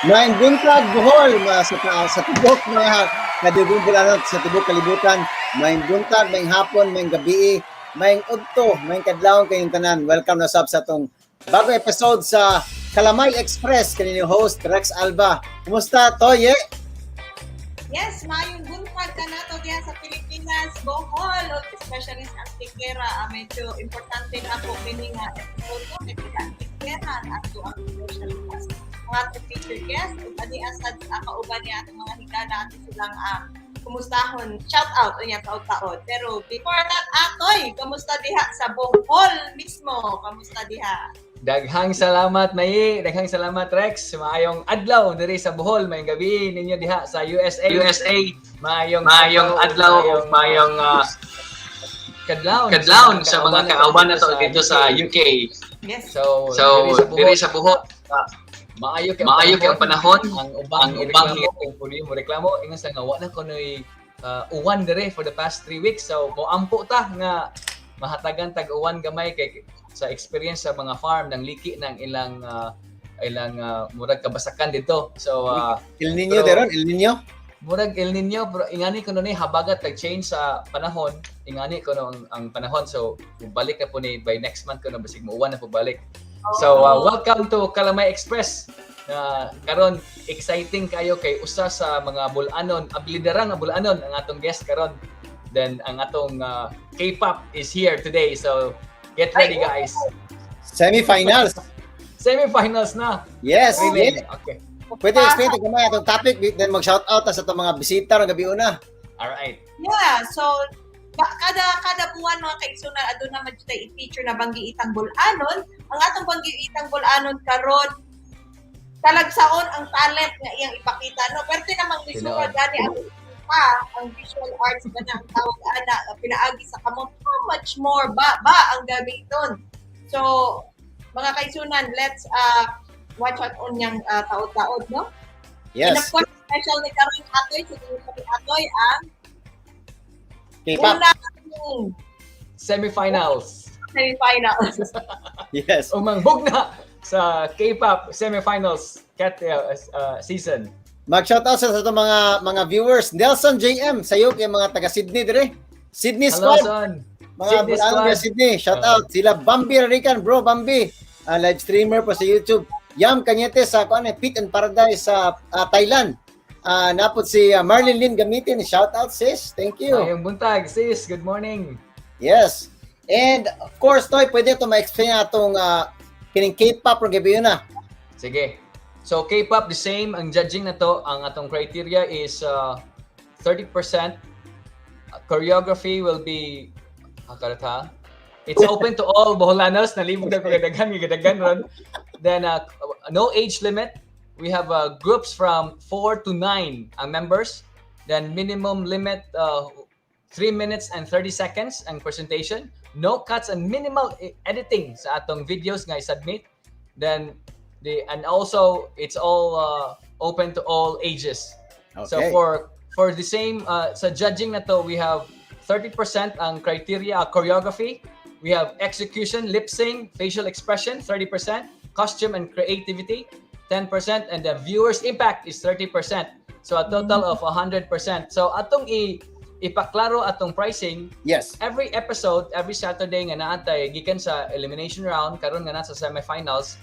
Maayong buntag Bohol sa tibok mga kadugong bulanot sa tibok kalibutan. Maayong buntag, maayong hapon, maayong gabi, maayong udto, maayong kadlawon kayong tanan. Welcome na sab sa tong bagong episode sa Kalamay Express kanino host Rex Alba. Kumusta Toye? Yes, maayong buntag ka na to diyan sa Pilipinas, Bohol, o especially sa Antiquera. Medyo importante na ako kini nga episode ko sa Antiquera at to ang social guest. Mga featured guest, ug ani asad sa kauban niya atong mga higala at silang kumustahon. Shout out unya taod-taod. Pero before that, Atoy, kamusta diha sa Bohol mismo? Kamusta diha? Daghang salamat Mai, daghang salamat Rex. Maayong adlaw diri sa Bohol, maayong gabi ninyo diha sa USA. Maayong adlaw, maayong kadlawon sa mga kauban nato dito sa UK. Yes. So diri sa Bohol, maayo kay ang panahon. Ang ubang puli mo reklamo ingon sa nga wala ko noy uwan diri for the past 3 weeks. So mo ampo ta nga mahatagan tag uwan gamay kay sa experience sa mga farm ng liki ng ilang murag kabasakan dito. So El Niño deron, El Niño. Murag El Niño, pero ingani ko ni habagat nag-change sa panahon, ingani ko ang panahon. So balik na po ni by next month ko na basig mo uwan na po balik. So welcome to Kalamay Express. Karon exciting kayo kay usa sa mga bulanon, abilidarang nga bulanon ang atong guest karon. Then ang atong K-pop is here today. So get ready guys. Semifinals. Semifinals na. Yes. Really? Yes. Okay. Pwede explain ito gamay atong topic then mag-shout out sa itong mga bisita ng gabi una. All right. Yeah, so kada buwan mga kaigsunan aduna man tay i-feature na banggiitang bulanon. Ang atong banggiitang bulanon karon talagsaon ang talent nga iyang ipakita no. Pero namang visual gani ang visual arts ba na ang tawag ana pinaagi sa kamot how much more ba ang gamiton. So mga kaigsunan, let's watch out on yang taod-taod no. Yes. And of course, special ni karon Atoy sa Atoy ang K-pop. Semifinals. Yes. Umangbog na sa K-pop semifinals season. Mag-shout out sa itong mga viewers. Nelson JM, sayo kay mga taga Sydney dire. Sydney Hello, Squad. son. Mga Sydney bulanon Squad. sa Sydney. Shout out sila Bambi Rarican, bro Bambi. Live streamer po sa YouTube. Yam Kanyete sa Pit and Paradise sa Thailand. Napot si Marlene Lin gamitin. Shout out sis. Thank you. Ayong buntag, sis. Good morning. Yes. And of course, Toy, pwede ito ma-explain atong kining K-pop ng gabi yun na. Sige. So K-pop the same ang judging na to. Ang atong criteria is 30%. Choreography will be it's open to all Boholanos. Nalibog na ko gadagan ron. Then no age limit. We have groups from 4 to 9 members. Then minimum limit 3 minutes and 30 seconds ang presentation. No cuts and minimal editing sa atong videos nga i-submit. Then and also it's all open to all ages. Okay. So for the same sa judging na to, we have 30% ang criteria choreography. We have execution, lip sync, facial expression 30%, costume and creativity 10%, and the viewers impact is 30%. So a total of 100%. So atong ipaklaro atong pricing. Yes. Every episode, every Saturday nga naatay gikan sa elimination round karon nga na sa semifinals.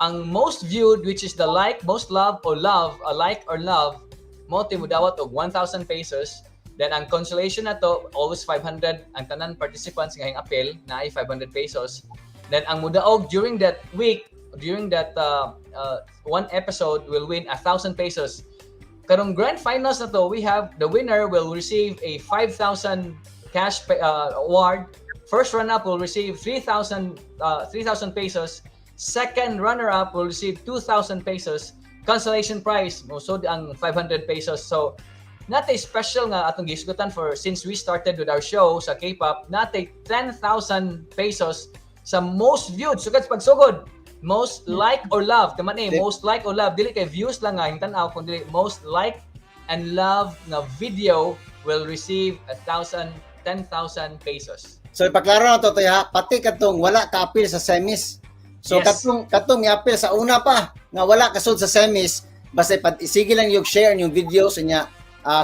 Ang most viewed, which is the most love or love, like or love, mo timudawat og 1,000 pesos. Then ang consolation na to, always 500. Ang tanan participants nga appeal na ay 500 pesos. Then ang mudaog during that week, during that one episode, will win 1,000 pesos. Karong grand finals na to, we have the winner will receive a 5,000 cash award. First runner-up will receive 3,000 pesos. Second runner-up will receive 2,000 pesos. Consolation prize, mosod ang 500 pesos. So, natay special nga atong gisgutan for since we started with our show sa K-pop, natay 10,000 pesos sa most viewed. Sugad pagsugod. Most like or love. Kaman most like or love. Dili kay views lang nga yung tanaw, kundi most like and love na video will receive 10,000 pesos. So ipaklaro na to, ha, pati katong wala ka-appeal sa semis. So Yes. katong mi-appeal sa una pa nga wala kasud sa semis, basta sige lang yung share yung videos niya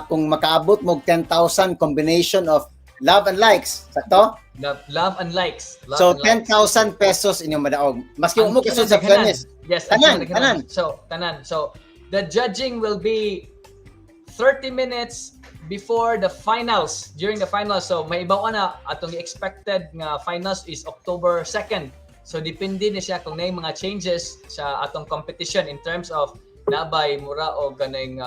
kung makaabot mo 10,000 combination of love and likes. Sakto? Love and likes. Love So and likes. 10,000 pesos inyong madaog. Maski Ang mo kasud sa kinadaghanan. fairness. Yes, Tanan, ang tanan. kinadaghanan. So, the judging will be 30 minutes before the finals, during the finals. So, may ibaw na atong expected nga finals is October 2nd. So, depende na siya kung may mga changes sa atong competition in terms of nabay mura o ganing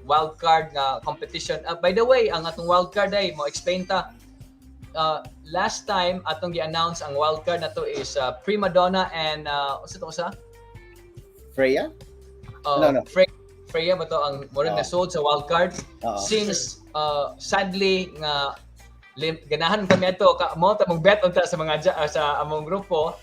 wild card nga competition. By the way, ang atong wild card ay mo explain ta. Last time atong gi-announce ang wild card na to is Prima Donna and usa Freya? No. Freya ba to ang murag na sold sa wild card since sadly nga ganahan kami ato mo ta mong bet unta sa mga sa among grupo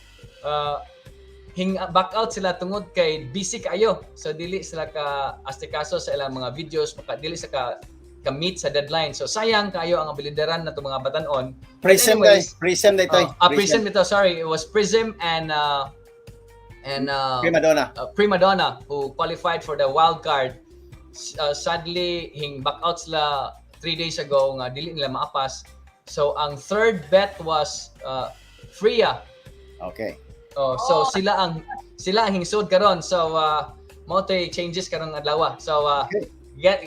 back out sila tungod kay busy kayo, so dili sila ka astikaso sa ilang mga videos, dili sa ka meet sa deadline, so sayang kayo ang abilidaran na mga batanon. Prism dito. Prism ito, sorry, it was Prism and Prima Donna who qualified for the wild card. Sadly back out sila 3 days ago nga dili nila maapas, so ang third bet was Freya. Okay. So sila ang hingsod karon. So mo tay changes karong adlaw. So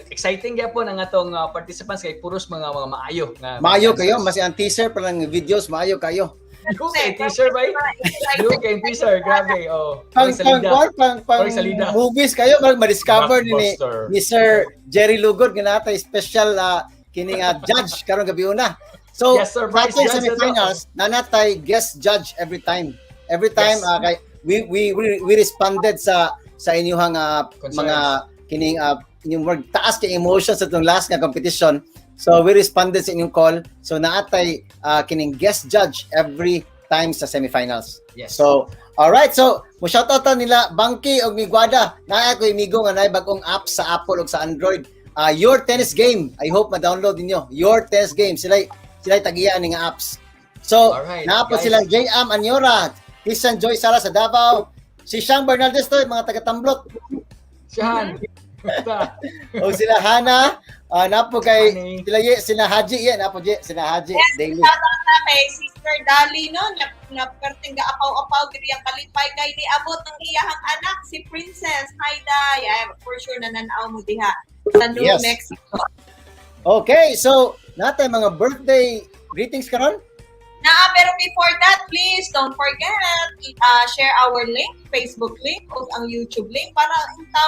exciting gyapon ang atong participants kay puros mga maayo nga. Maayo kayo, mas ang teaser pa lang videos, maayo kayo. Okay, teaser ba? Okay, teaser, grabe. Pang movies kayo ma-discover ni Sir Jerry Lugod nga natay special kining judge karong gabi una. So, yes, surprise semifinals na natay guest judge every time. Every time yes. We responded sa inyong mga kining yung taas kay emotions sa itong last nga competition. So we responded sa inyong call. So naatay kining guest judge every time sa semifinals. Yes. So all right, so mo shoutout nila Bangki og Miguada. Naa ko imigo nga nay bagong app sa Apple ug sa Android. Your Tennis Game. I hope ma-download ninyo. Your Tennis Game. Sila tagiya ning apps. So naapod silang JM Anyora, Christian Joy Sara sa Davao, si Shang Bernaldez to, mga taga-Tamblot. Siyan. O sila Hana, napo kay sila Haji, napo sila Haji daily. Shoutout na kay Sister Dali no, na perting apaw-apaw diri ang kalipay kay ni abot ng iyahang anak si Princess Haida. For sure nananaw mo diha sa New Mexico. Okay, so natay mga birthday greetings karon. Pero before that, please don't forget share our link, Facebook link o ang YouTube link para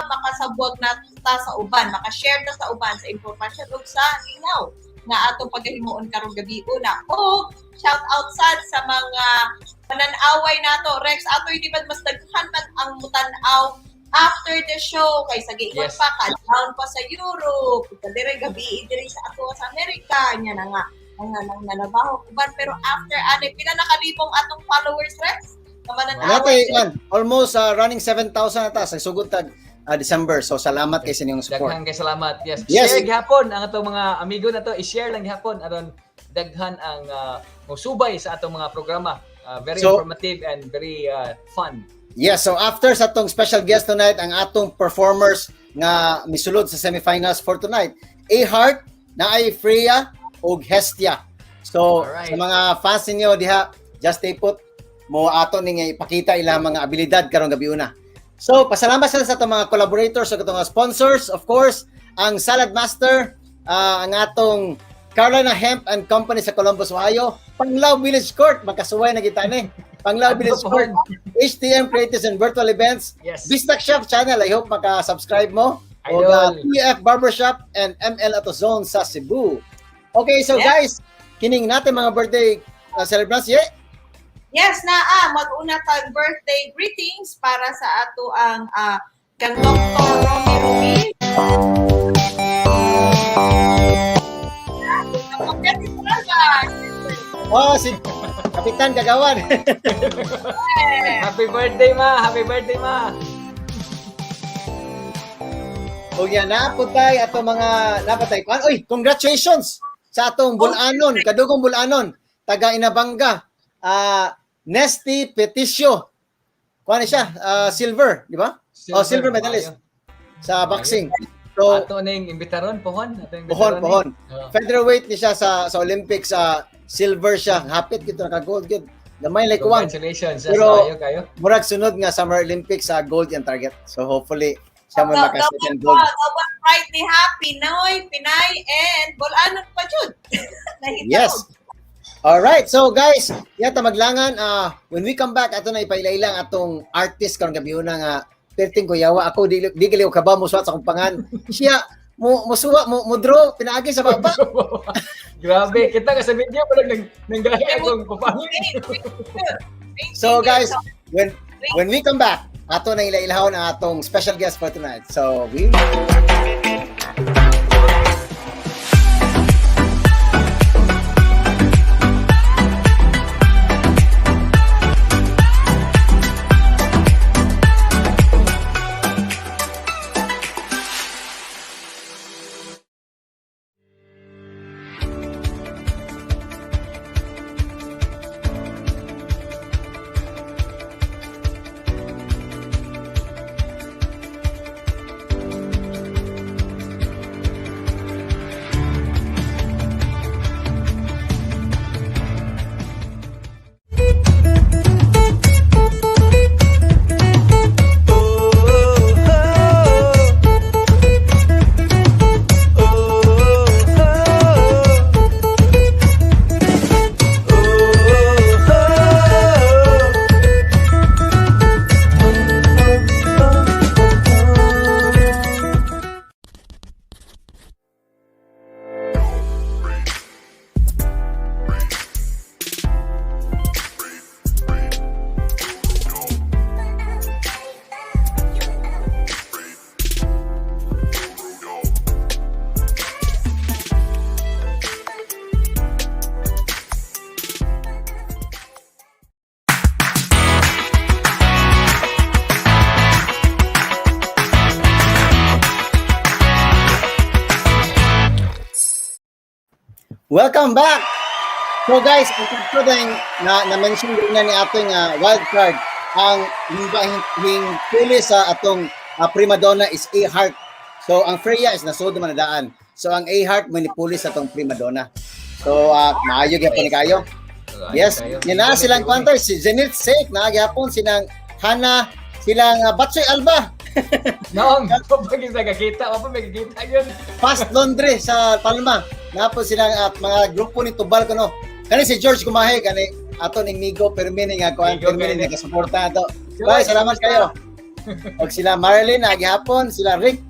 makasabot na ta sa uban, makashare ta sa uban sa information ug sa ilaw nga atong paghimuon karong gabi una. O shout out sa mga pananaway nato. Rex, ato di ba mas daghan man ang mutan-aw after the show kay sa giingon pa down pa sa Europe, dire gabi dire sa ato sa Amerika nya na nga ang nalabaho uban, pero after pila na kalibong atong followers, Rex? Almost running 7,000 ata sa sugod tag December. So salamat kay sa inyong support. Daghan kay salamat. Yes. Yes. Share gihapon ang atong mga amigo na to, i-share lang gihapon aron daghan ang musubay sa atong mga programa. Very informative and very fun. Yes, so after sa atong special guest tonight, ang atong performers nga misulod sa semifinals for tonight, A-Heart, naay Freya, o Hestia. So, sa mga fans ninyo diha, just stay put, mo ato ning ipakita ilang mga abilidad karong gabi una. So, pasalamat sa atong mga collaborators, sa atong mga sponsors, of course, ang Salad Master, ang atong Carolina Hemp and Company sa Columbus, Ohio, Panglao Village Court, magkasuway na kita ni. Panglao Village Court, HTM Creatives and Virtual Events, Bistak Chef Channel, I hope maka-subscribe mo, o PF Barbershop and ML Auto Zone sa Cebu. Okay, so guys, kining natin mga birthday celebrants, Yes, mag-una tag birthday greetings para sa ato ang kang Dr. Romy Ruiz. Si Kapitan Kagawan. Happy birthday, ma! Happy birthday, ma! O yan, naputay ato mga napatay. Oy, congratulations sa atong bulanon, kadugong bulanon, taga Inabanga. Nesty Peticio. Kuha siya, silver, di ba? Silver medalist. sa boxing. So, Ato ning imbitaron pohon, ato ning pohon. Oh. Featherweight ni siya sa Olympics, silver siya. Hapit gito naka-gold gyud. Gamay like kuwang. Congratulations. Pero- Kayo. Murag sunod nga Summer Olympics sa gold yung target. So hopefully siya mo Double maka-second gold. right ni Happy, Noy, Pinay, and Bulanon pa jud. Nahita Yes. ko. Alright, so guys, yata maglangan, when we come back, ato na ipailailang atong artist karong gabi una nga perting kuyawa. Ako di gali ko kaba mo suwat sa akong pangan. Siya mo suwa mo draw pinaagi sa baba. Grabe, kita ka sa video pa nanggahi akong papangin. So guys, when we come back, ato na ilailahon ang atong special guest for tonight. So we welcome back! So guys, ang pagkudang na-mention din na ni ating wild card, ang hing pili sa atong prima donna is A-Heart. So ang Freya is nasod man nadaan. So ang A-Heart manipuli sa atong prima donna. So maayo gyapon ni kayo. Yes, yan na silang kwantar, si Zenith Sake, nagyapon silang Hana, silang Batsoy Alba. Noong, kapag isa kakita, wapa may kakita yun. Fast Laundry sa Palma. Napos silang mga grupo ni Tubal ko no. Kani si George Kumahe, kani ato ning Migo Permini nga kuan, Migo Permini Permini. nga suporta ato. Bye, salamat kayo. Og sila Marilyn gihapon, sila Rick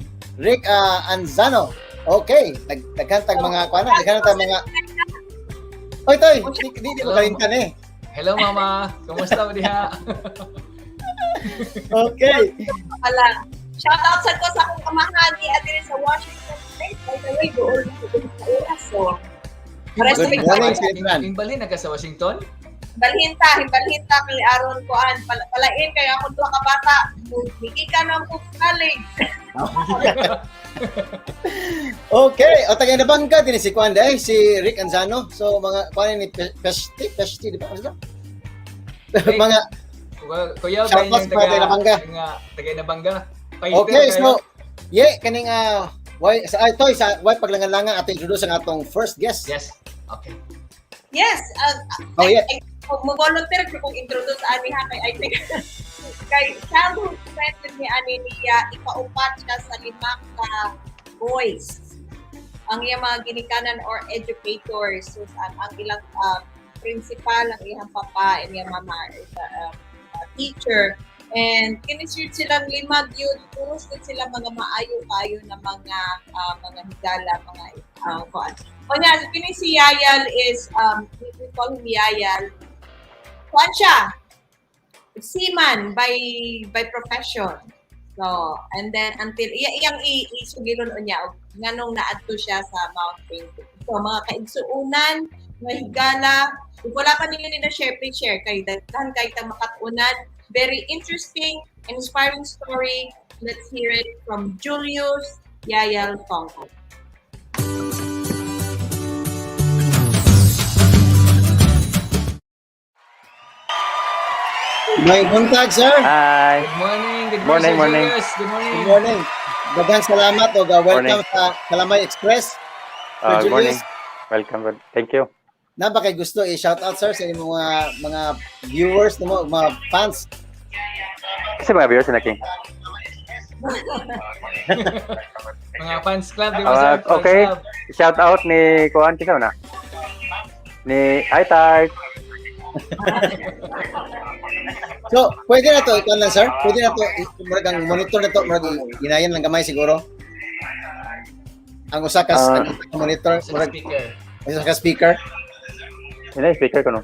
Anzano. Okay, nagkantag mga kuan, nagkantag mga Oy, toy, di ko kalintan eh. Hello mama, kumusta mo diha? Okay. Pala. Shout out sa ko sa akong kamahani at din sa Washington State. By the way, doon sa oras. So, rest of Good it. morning, Stephen. Imbalhin na ka sa Washington? Balhinta kay Aaron Kuan. Palain kay ako duha ka bata. Hindi ka na po college. Okay, o taga Nabangga din si Kuan dai, si Rick Anzano. So mga kuan ni Pesti, di ba? Ano? Mga Kuya, Shoutout sa taga Nabangga. Taga Nabangga. okay, so kaning why sa toy sa why paglangan-langan ato introduce ang atong first guest. Yes. Okay. Yes. Oh, yeah. Mag-volunteer ko kung introduce ani ha kay I think kay childhood friend ni ani niya ikaupat siya sa 5 ka boys. Ang iyang mga ginikanan or educators. So, ang ilang principal, ang iyang papa, and iyang mama is a teacher. And kinisweet silang 5 yun. Puros din sila mga maayo kayo na mga higala, mga kuan. O niya, kini si Yayal is, we call him Yayal. Kuan siya, seaman by profession. So, and then until, iyang isugilon niya, nganong naadto siya sa Mount Painting. So, mga kaigsuunan, mga higala, kung wala pa ninyo na-share, please share. Kay daghan kay ta makatunan. Very interesting, inspiring story. Let's hear it from Julius Yayal Tongko. May buntag, sir. Hi. Good morning. Good Morning, morning, morning. Sir Julius. Good morning. Good morning. Daghang salamat o welcome Morning. sa Kalamay Express. Sir Good morning. Julius, Welcome. Thank you. na ba kay gusto i-shout out, sir, sa inyong mga viewers, mga fans? Kasi mga viewers na king. Mga fans club, di ba, sir? Fans Okay. club. Shout out ni Kuan kisa na. Ni Itart. So, pwede na to, ikaw lang, sir? Pwede na to, muragang monitor na to, muragang ginayan lang gamay siguro. Ang usa ka monitor, Sa murag speaker. usa ka speaker, Ina speaker ko no.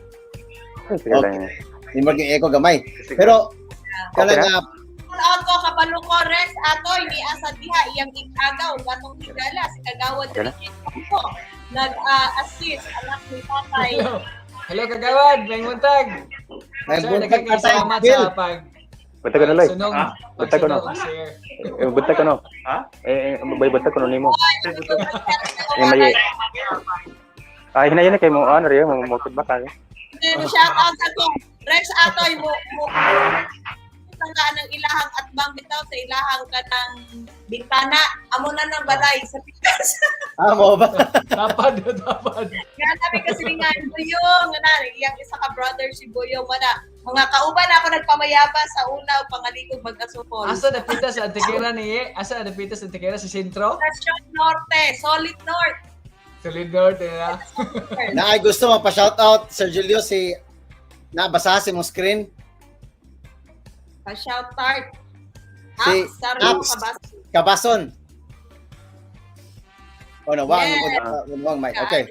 Speaker Okay. lang. di murag echo gamay. Pero kanang Okay na? Out ko kapalo ko Rex ato ini asa diha iyang igagaw gatong higala si kagawad Okay na? ko nag-assist anak ni tatay. Hello. Hello, Kagawad. May muntag. may Sir, buntag ka salamat tayo. sa pag Buta ko na loy. sunog. Buta ko na. Share. Buta ko no. Bay buta ko no nimo. Yung may hinayin na kay mo ano riyo mo feedback ka. Then shout out sa ko Rex atoy mo nga ng ilahang atbang bitaw sa ilahang kanang bintana amo na nang balay sa pikas. Mo ba? Tapad. Tapad. Kaya sabi kasi nga Boyong nga na iyang isa ka brother si Boyong mana mga kauban ako nagpamayaba sa una pangaligog mag-asupol. Asa napita sa Antequera ni Asa napita sa Antequera sa sentro? Station Norte, Solid North. Solid North, na. Na ay gusto mo pa-shout out, Sir Julius, si nabasa si mong screen. Pa-shout out. Si Saro Apps. kabas. Kabason. Oh, no, wang, Yes. wang mic. Okay.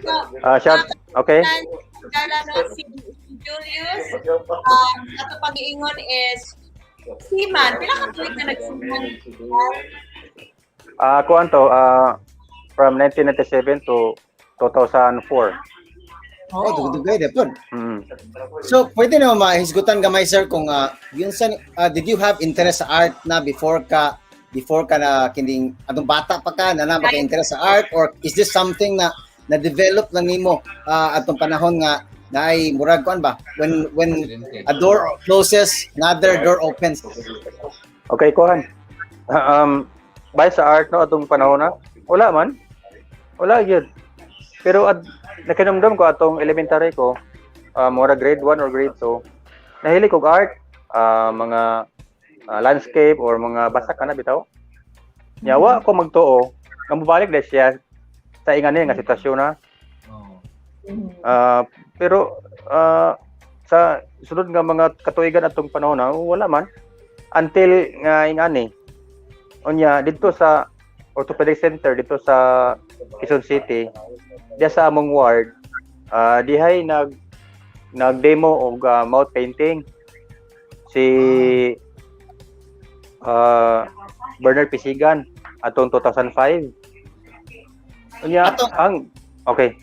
So, Shout. Okay. kala no si Julius, ato pag-iingon is Seaman. Pila ka tuig na nag-Seaman? Kuan to from 1997 to 2004. Oh, dugay de pud. Mm. So, pwede na mahisgutan gamay, sir, kung yun sa did you have interest sa art na before ka na kining atong bata pa ka na ba ka interest sa art, or is this something na na-develop lang nimo atong panahon nga na ay murag kuan ba when a door closes, another door opens. Okay, kuhan. By sa art no atong panahon na wala man. Wala gyud. Pero nakinumdum ko atong elementary ko, mura grade 1 or grade 2. Nahilig kog art, mga landscape or mga basa kana bitaw. Yawa ko magtuo, nga mobalik na siya sa ingani nga sitwasyon na. Pero sa sunod nga mga katuigan atong panahon na wala man until nga ingani. Unya dito sa Orthopedic Center dito sa Quezon City, diya sa among ward, dihay nag-demo og mouth painting si Bernard Pisigan atong 2005. Unya ang okay.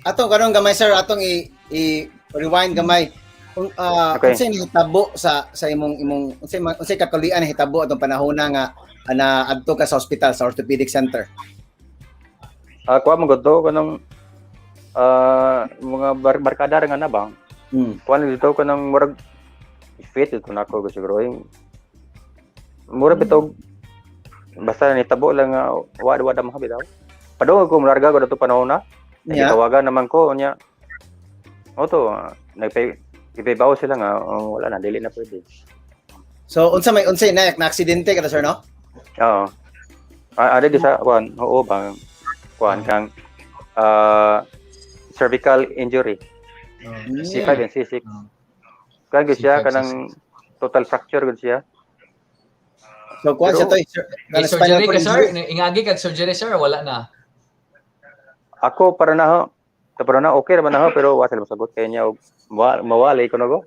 Atong karon gamay, sir, atong i-rewind gamay. Kung Okay. unsay nahitabo sa imong unsay katulian nahitabo atong panahon nga na adto ka sa ospital sa Orthopedic Center. Kuha mo gud kanang mga barkada nga na ba? Kuha dito kanang murag fit ito nako siguro yung mura bitaw basta nitabo lang nga wada mo bitaw. Padung ko larga ko dato panahon na. Yeah. Tawagan naman ko nya. Oto ipabaw sila nga wala na dili na pwede. So unsay na aksidente ka sir, no? Oo. Ada di sa kuan, oo bang kuan kang cervical injury. C5 and C6. Kaya gud siya kanang total fracture gud siya. So kuan siya to, May surgery ka, sir? Ingagi kag surgery, sir? Wala na. Ako para na ho. Pero na okay naman na ho pero wa sila masagot kay niya og mawali ko nago.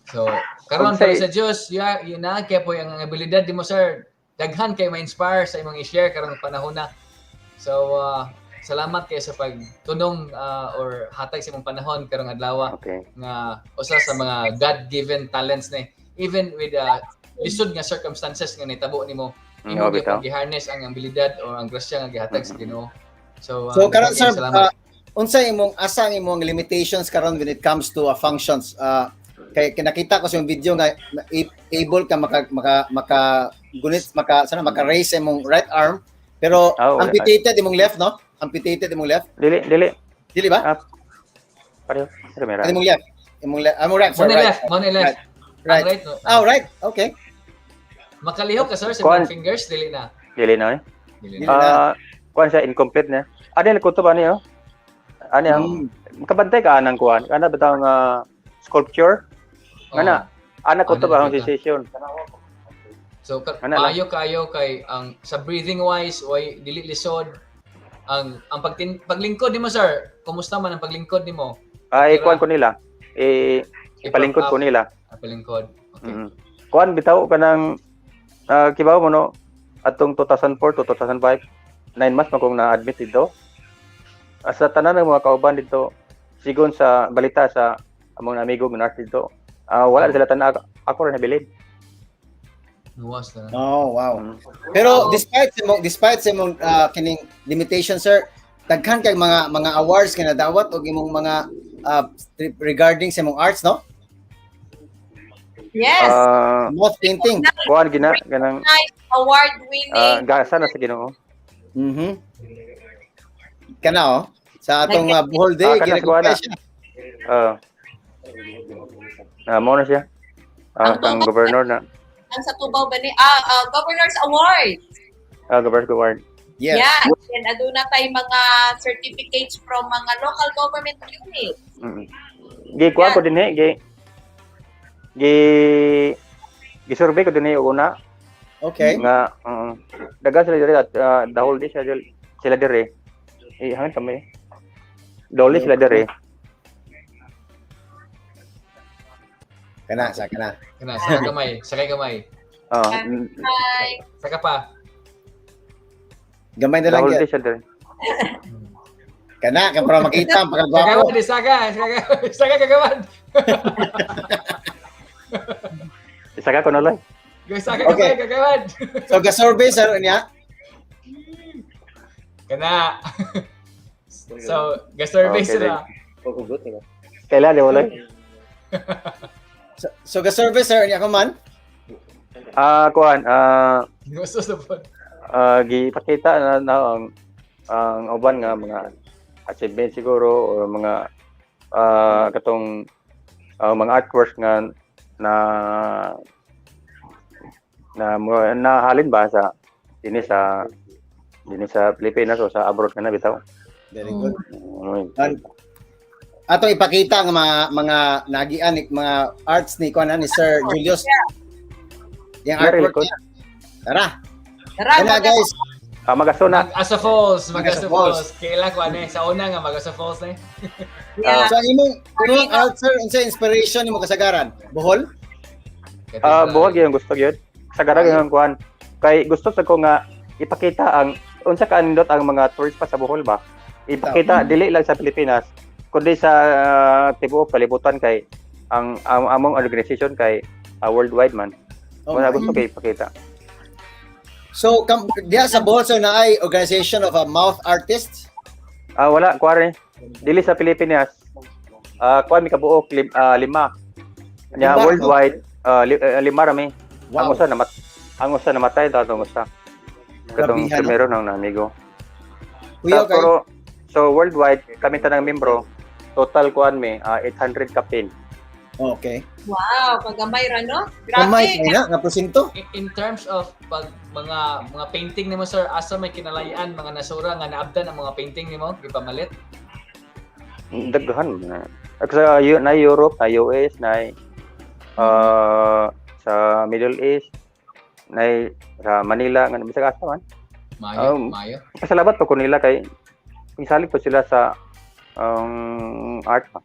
So, karon Okay. sa Diyos, yun na kaya po yung abilidad di mo, sir. Daghan kay ma-inspire sa imong i-share karong panahon na. So, salamat kayo sa pagtunong or hatag sa imong panahon karong adlaw Okay. nga usa sa mga God-given talents ni even with lisod nga circumstances nga nitabo nimo imo bitaw. gyud gi-harness ang abilidad o ang grasya nga gihatag sa Ginoo. So, So karon sir, salamat. unsa imong asa ang imong limitations karon when it comes to functions? Kay kinakita ko sa yung video nga able ka maka gunit maka raise imong right arm pero amputated imong left, no? Amputated imong left. Dili ba? Pareho. Imong left. Imong right. Money Right. left, money left. Right. Ang right, no? Oh, right. Okay. Makalihok ka sir sa Kuan. mga fingers, dili na. Dili na eh. Dili Dili na. Kuan siya incomplete na. Ano yung kutob niyo? Ano yung makabantay ka anang kuan? Ana bitaw nga sculpture? Ana. Ana kutob ang sensation. So Ano lang? kayo kay ang sa breathing wise way dili lisod ang paglingkod nimo sir. Kumusta man ang paglingkod nimo? Ay kuan ko nila. Ipalingkod ko nila. Paglingkod. Okay. Kuan bitaw kanang kibaw mo no atong 2004 to 2005 9 months na kong na-admit dito. Sa tanan ng mga kauban dito, sigon sa balita sa among amigo ng nurse dito, wala sila tanan ako rin nabilin. Nuwas na. Oh, wow. Pero despite sa imong kining limitation, sir, daghan kay mga awards kay nadawat og imong mga regarding sa imong arts, no? Yes. Moth painting. Kuan ganang Nice award winning. gasa na sa Ginoo. Kana sa atong Bohol Day kana ginagawa kuana. siya. Mo na siya. Ang governor na. Ang sa Tubaw ba ni Governor's Award. Governor's award. Yes. Yeah, and aduna tay mga certificates from mga local government units. Gi kuan ko dinhi gi survey ko dinhi una. Okay. Nga daga sila diri at dahol di sila diri. Hangin kami. Doli sila diri. Kana. Sakay gamay. Hi. Saka pa. Gamay na lang Dahol di gyud. sila diri. Kana para makita ang Saka pagkagwapo. Saka kagawan. Isa ko na lang. Saka Okay. kagawan. So ga-survey sir niya. Kana. So, ga-survey Okay, sila. Kailan di wala? So ga-survey sir niya ko man. Kuan Gusto sa po. gipakita na ang uban nga mga achievement siguro o mga katong mga artworks nga na halin ba sa dinhi sa Pilipinas o sa abroad nga na bitaw. Very good. Ato ipakita ang mga nagian mga arts ni kuan ni Sir Julius. Yung Very artwork good. niya. Tara. Tara, Kana guys. Magasuna. Mag-Asa Falls. Mag-Asa Falls. Kailan ko sa una nga Mag-Asa Falls na Yeah. So imong art sir unsa inspiration nimo kasagaran? Bohol? Buhag yung gusto gyud. Sa garag yung kuan. Kay gusto sa ko nga ipakita ang unsa ka anindot ang mga tourist pa sa Bohol ba. Ipakita dili lang sa Pilipinas kundi sa tibuok kalibutan kay ang among organization kay worldwide man. Wala gusto kay ipakita. So diha sa Bohol sir na ay organization of mouth artists? Wala kuwari. Dili sa Pilipinas. Kuan mi kabuok 5. Nya worldwide 5 rami. Wow. Ang usa namatay daw ang usa. Katong Grabihan, no? primero ng namigo. Kuya kay So worldwide kami tanang membro total kuan mi 800 ka pin. okay. Wow, pagamay ra no? Kamay Grabe. kay na nga porsyento. In terms of pag mga painting nimo sir, asa may kinalayan mga nasura nga naabdan ang mga painting nimo gipamalit? Daghan na. Sa na Europe, na US, na sa Middle East, na sa Manila nga bisag asa man. Mayo. Pasalamat pa ko nila kay misalig po sila sa art pa.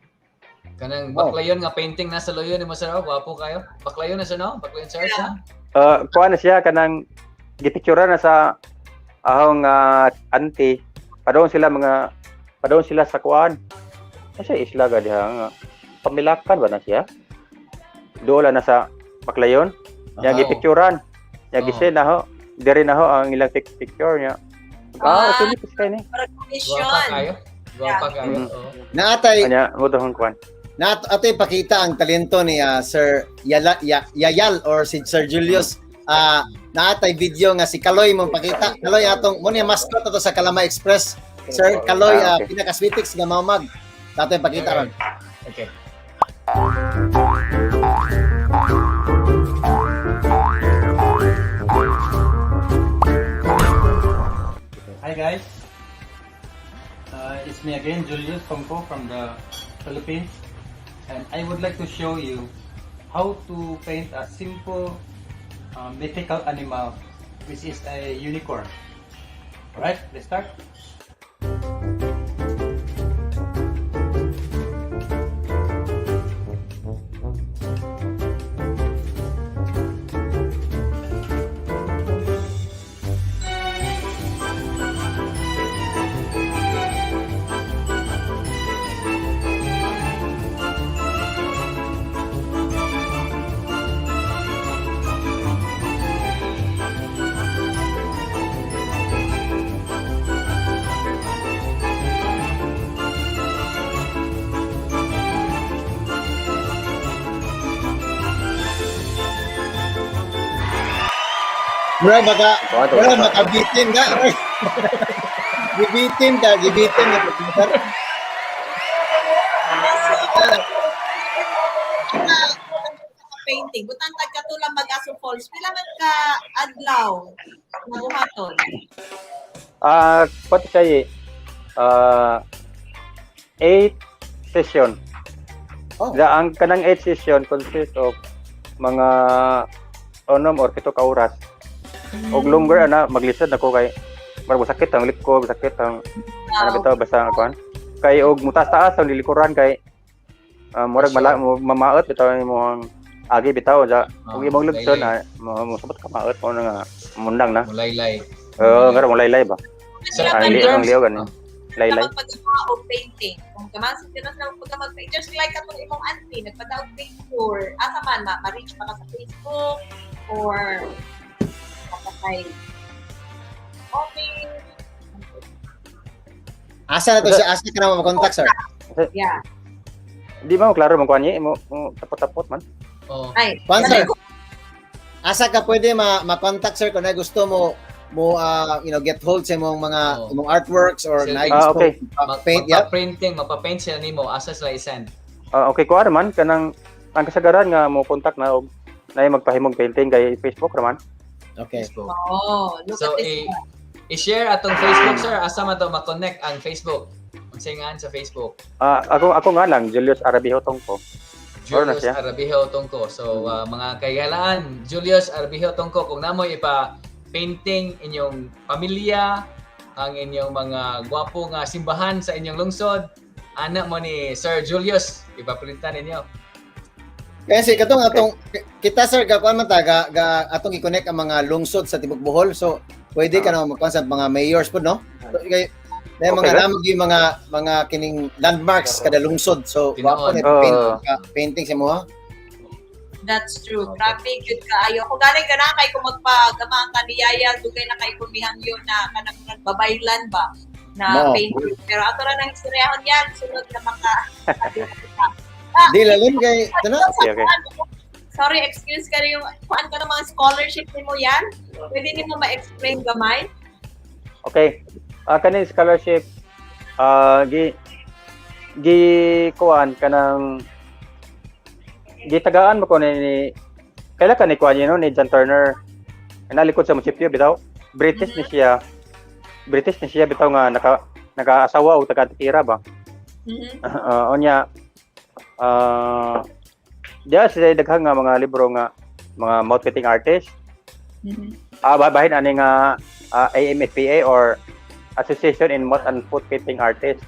Kanang baklayon nga painting nasa loyo nimo sir, gwapo kayo. Baklayon na sir no? Baklayon sir sa. Kuha na siya kanang gipictura na sa ahong auntie. Padong sila sa kuan. Kasi isla ga diha nga pamilakan ba na siya? Dola na sa baklayon. Nya gipicturan. Nya gise na ho. Diri na ho ang ilang picture niya. Wow. Sulit kay ni. Gwapa Recognition. kayo. Gwapa kayo. Oh. Naatay Anya mo to kuan. atay pakita ang talento ni Sir Yayal or si Sir Julius. Naatay video nga si Kaloy mong pakita. Kaloy atong mo ni mascot ato sa Kalama Express. Sir Kaloy Okay. pinaka-sweetix nga mamag. Tatay pakita ron. Okay. Hi guys, it's me again, Julius Tongko from the Philippines, and I would like to show you how to paint a simple mythical animal, which is a unicorn. Alright, let's start. Bro, baka Ito. makabitin ka. Gibitin ka na computer. Painting. Butang tagkatulang mag-aso falls. Pila man ka adlaw na buhaton. Pati siya 8 session. Oh. Ang kanang 8 session consists of mga onom or 7 ka oras. Og longer ana maglisod nako kay marag sakit ang lip ko, sakit ang ano bitaw basta kuan. Kay og mutas-taas ang lilikuran kay murag mamaot bitaw imong agi bitaw ja. Og imong lubson musabot ka maot mo nga mundang na. Mulaylay. Ngara mo laylay ba? So, Ang liyaw gani. Laylay. Pagpagawa o painting. Kung kamansin din na pagpag-paint, just like atong imong auntie, nagpadaog picture. Asa man, ma-reach pa ka sa Facebook or kay okay. Asa na to siya? Asa ka na makontak, sir? Yeah. Di ba mo klaro mo kuan mo tapot-tapot man. Oh. Ay, Kwan, sir? Asa ka pwede ma-contact, sir, kung gusto mo get hold sa imong mga imong artworks or Sir, na okay. paint, yeah? Mapapaint siya nimo asa sila i-send. Okay kuan man kanang ang kasagaran nga mo kontak na og na magpahimong painting kay Facebook raman. Okay. Facebook. oh, look So, at this. i-share atong Facebook, sir. Asa man to ma-connect ang Facebook? Unsingan sa Facebook. Ako nga lang Julius Arabiho Tongko. Or na Julius siya? Arabiho Tongko. So, mga kaigalaan, Julius Arabiho Tongko, kung namoy ipa-painting inyong pamilya, ang inyong mga gwapo nga simbahan sa inyong lungsod, anak mo ni Sir Julius, ipapalitan ninyo. Kasi katong atong kita, sir, gakuan man ta ga atong i-connect ang mga lungsod sa Tibok Bohol. So pwede ka na magkuan sa mga mayors po, no? So, kay mga Okay. namog yung mga kining landmarks kada lungsod. So Tinuod. wapo na painting sa mo, ha? That's true. Grabe, good kaayo. Kung galing ka na kay kung magpagamaan ka ni Yaya, dugay na kay kumihan yun na kanang nagbabaylan ba na No. painting. Pero ato ra nang istoryahon yan, sunod na maka Di lalim kay ano? Okay. Sorry, excuse ka rin yung kuan ka ng mga scholarship mo yan. Pwede niyo ma-explain gamay? Okay. Kaning scholarship gi kuan kanang gitagaan mo ko ni kailan ka ni kuan yun no ni John Turner. Nalikod sa munisipyo bitaw. British ni siya bitaw nga naka-asawa o taga-tira ba. Onya diya sila daghang nga mga libro nga mga mouth painting artist. Bahin ani nga AMFPA or Association in Mouth and Foot Painting Artists.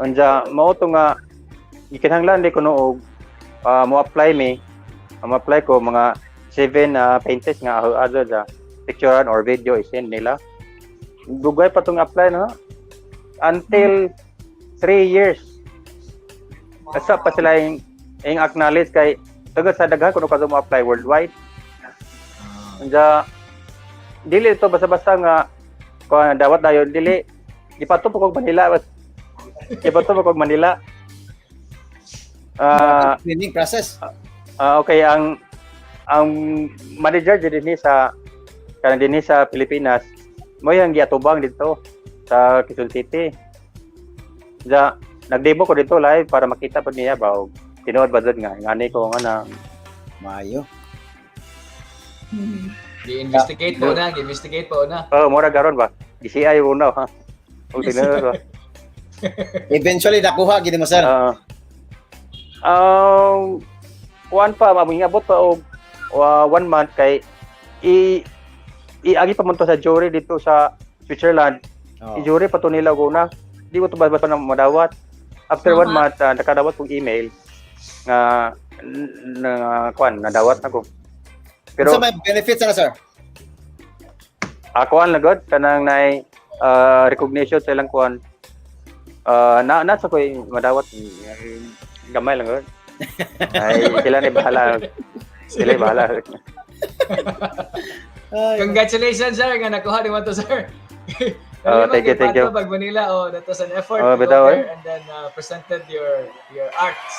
Unja mao to nga gikinahanglan di ko noog mo apply ko mga 7 painters nga aho sa picturean or video isend nila. Dugay pa tong apply no until 3 years. Asa pa sila yung acknowledge kay tugod sa daghan kuno ka mo apply worldwide. Unja dili ito basta-basta nga kung dawat dayon dili ipato po kog Manila Ibato mo kog Manila. Ah, Training process. okay, ang manager din sa kanang dinhi sa Pilipinas mo yang giatubang dito sa Quezon City. Nag-demo ko dito live para makita pa niya ba og tinuod ba dad nga ngani ko nga na Mayo. Gi-investigate po na, gi-investigate po na. mura garon ba. DCI una ha. Og tinuod ba. Eventually nakuha gid mo sir. Kuan pa mamingabot pa og 1 month kay agi pa man to sa jury dito sa Switzerland. Oh. I-jury pa to nila og una. Di ko to basta na madawat. After 1 month, nakadawat kong email nga kuan nadawat ako. Pero Pero may benefits na sir. kuan lagod kanang nay recognition sa ilang kuan. Nasa ko madawat gamay lang gud. Ay sila ni bahala. Sila ni bahala. Ay, Congratulations, sir, nga nakuha ni mo to, sir. Thank you. Pag Manila, that was an effort to bitaw, go there and then presented your arts,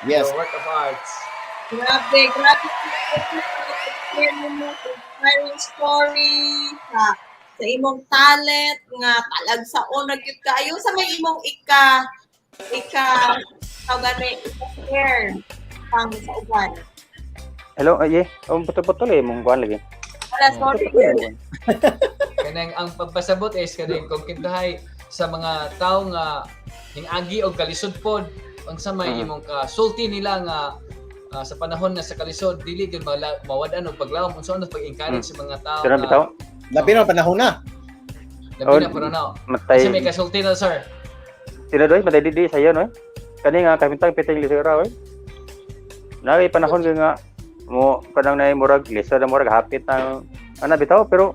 yes. your work of arts. Grabe. Share mo inspiring story sa imong talent nga talagsaon na gyud kaayo sa may imong ika tawagani share pang sa uban. Hello, putol-putol mong kuan lagi. Wala sorry. Kanang ang pagpasabot is kanang kung kintahay sa mga tao nga hingagi og kalisod pod unsa may imong kasulti nila nga sa panahon nga sa kalisod dili gyud mawad-an og paglawom unsa ano pag-encourage sa mga tao Sira bitaw. Labi na panahon na. labi na pero na Matay. kasi may kasulti na, sir. Sila doy matay di sayo no. Kani nga kapintang piting lisura oy. Naay panahon nga mo kanang nay murag lisa na murag hapit ang bitaw pero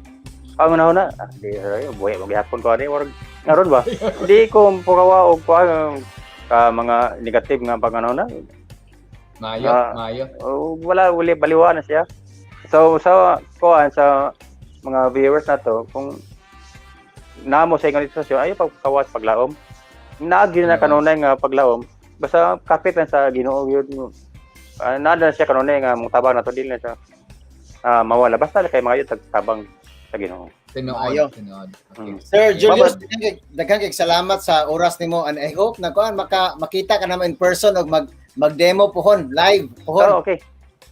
ang unahon na di buhay magyapon ko ani murag ngaron ba di ko pukawa og kuan ka mga negative nga pagano na Mayo. wala uli baliwa na siya so sa kuan sa mga viewers na to kung namo sa ingon dito ayo pagkawas paglaom naagi na kanunay nga paglaom basta kapit lang sa Ginoo gyud nada siya kanunay nga mong tabang na to dili na siya mawala basta kay mga yun tabang sa Ginoo. Ayo. Tinuod. Okay. Sir Julius, daghang kay salamat sa oras nimo and I hope na kuan makita ka naman in person og mag-demo pohon live pohon. Okay.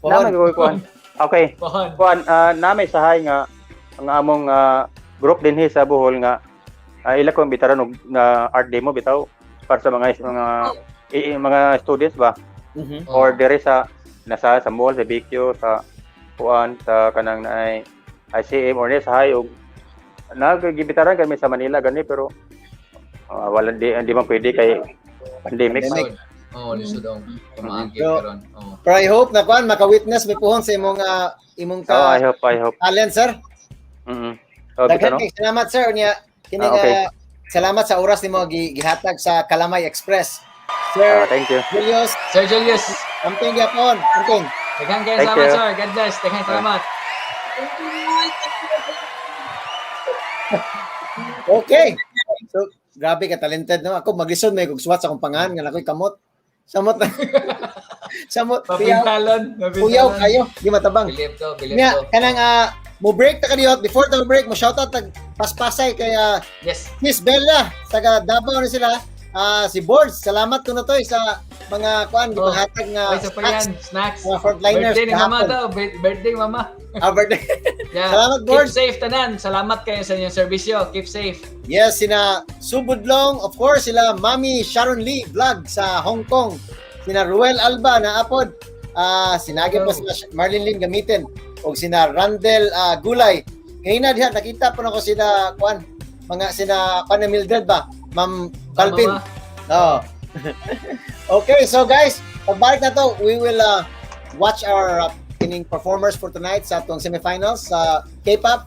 Pohon. Naman ko kuan. Okay. Pohon. Kuan namay sahay nga ang among group dinhi sa Bohol nga ila ko bitaran og art demo bitaw para sa mga students ba Mhm. or dire sa nasa sa mall sa BQ sa kuan sa kanang naay ICM or sa hayog nagigibitaran kami sa Manila gani pero wala di man pwede kay pandemic. Pandemic. Lisod ang tumaagi So, karon. Pero I hope na kuan maka-witness may pohon sa imong I hope talent sir. Bitano. Daghang kay salamat sir unya kini Okay. salamat sa oras nimo gihatag sa Kalamay Express. Sir Thank you. Julius, Sir Julius, amping gyapon. Amping. daghang kayo Thank salamat, you. sir. God bless. Daghang salamat. Okay. So, grabe ka talented no. Ako maglisod may kog swat sa akong pangahan nga nakoy kamot. Samot na. Samot. Papintalon. Kuyaw kayo, di matabang. Bilib to. Nya kanang mo break ta kadiyot before ta break mo shoutout tag paspasay kay Yes. Miss Bella taga Davao ni sila. Si Boards, salamat ko na to sa mga kuan gipahatag nga Ay, sa pa yan. Snacks. mga frontliners Birthday ni mama kahapon. daw. Birthday mama. Birthday. Yeah. Salamat, Keep Board. safe tanan. Salamat kayo sa inyong serbisyo. Keep safe. Yes, sina Subudlong, of course, sila Mami Sharon Lee vlog sa Hong Kong. Sina Ruel Alba na apod. Sinagi po sila Marlene Lim gamitin. O sina Randel Gulay. Ngayon na diha, nakita po na ko sila, kuan, mga sina Pana Mildred ba? Ma'am Balpin. Mama. Oh. Okay, so guys, pagbalik na to, we will watch our pinning performers for tonight sa atong semifinals sa K-pop.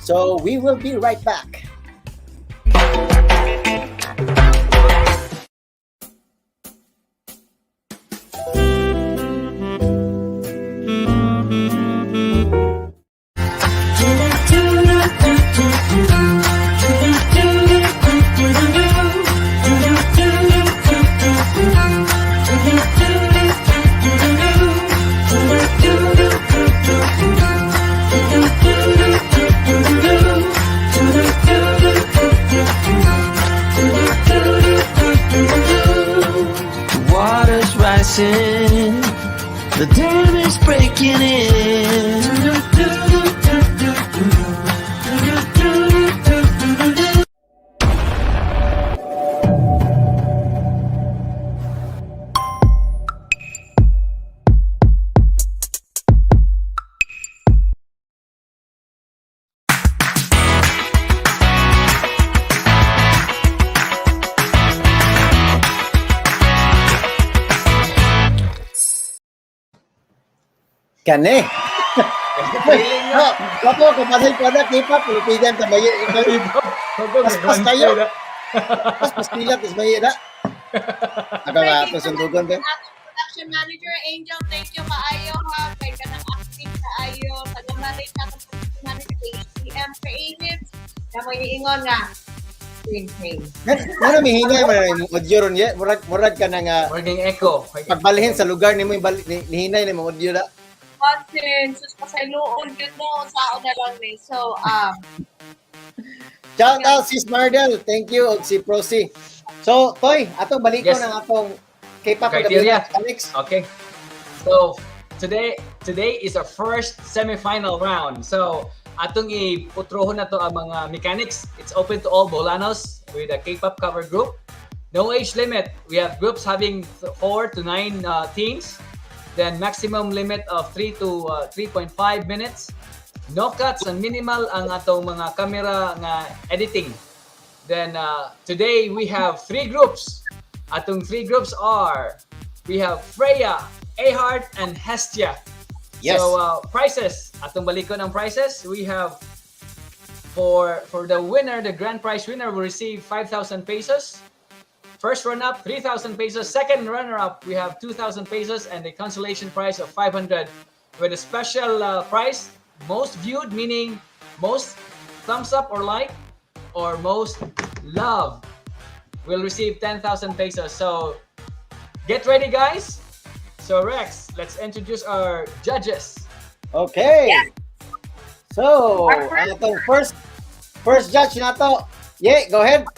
So we will be right back. Do rising. The dam is breaking in. Kani. Feeling No, ako kapatid ko na K-pop, Pilipinan tamay. Pas kayo. Pas pilat is may na. Aga nga to sundugon ba? Atong production manager Angel, thank you kaayo ha. Kay kanang active kaayo. Pagamarin sa atong production manager HCM Creatives. Kamo iingon nga. Screen. Ano may hinay man mo audio ron ya? Murag ka na nga Working echo. pagbalhin sa lugar nimo hinay nimo audio na. Content, sus pasayloon yun no. Sao na lang ni. So, Shout out sis Mardel. Thank you og si Prosi. So, Toy, atong baliko Yes. ng atong K-pop Criteria. Alex. Okay. So today is our first semi-final round. So atong iputrohon na to ang mga mechanics. It's open to all Bolanos with a K-pop cover group. No age limit. We have groups having 4 to 9 teams. Then maximum limit of 3 to 3.5 minutes. No cuts and minimal ang atong mga camera nga editing. Then today we have 3 groups. Atong 3 groups are, we have Freya, Ahart, and Hestia. Yes. So prizes, atong balikon ang prizes. We have for the winner, the grand prize winner will receive 5,000 pesos. First runner-up, 3,000 pesos. Second runner-up, we have 2,000 pesos and a consolation prize of 500 with a special prize, most viewed, meaning most thumbs up or like, or most love, will receive 10,000 pesos. So get ready, guys. So Rex, let's introduce our judges. Okay. Yes. So, Our ang atong first judge nato. Yeah, go ahead.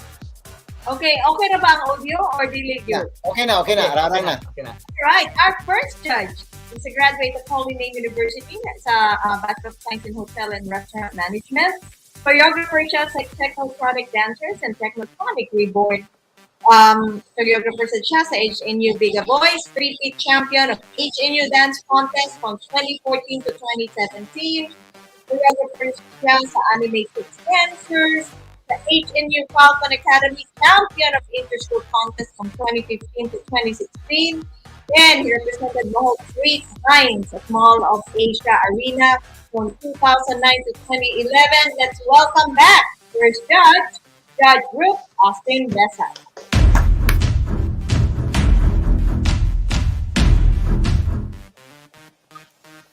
okay na ba ang audio or dili Yeah. yun? Okay na. Araran na. Okay na. Right, our first judge is a graduate of Holy Name University sa Bachelor of Science in Hotel and Restaurant Management. Choreographer siya sa Technotronic Dancers and Technotronic Reborn. Choreographer siya sa HNU Biga Boys, 3-peat champion of HNU Dance Contest from 2014 to 2017. Choreographer siya sa Anime Six Dancers, the HNU Falcon Academy champion of Interschool Contest from 2015 to 2016. Then, he represented Bohol 3 times at Mall of Asia Arena from 2009 to 2011. Let's welcome back first judge, Judge Group Austin Besa.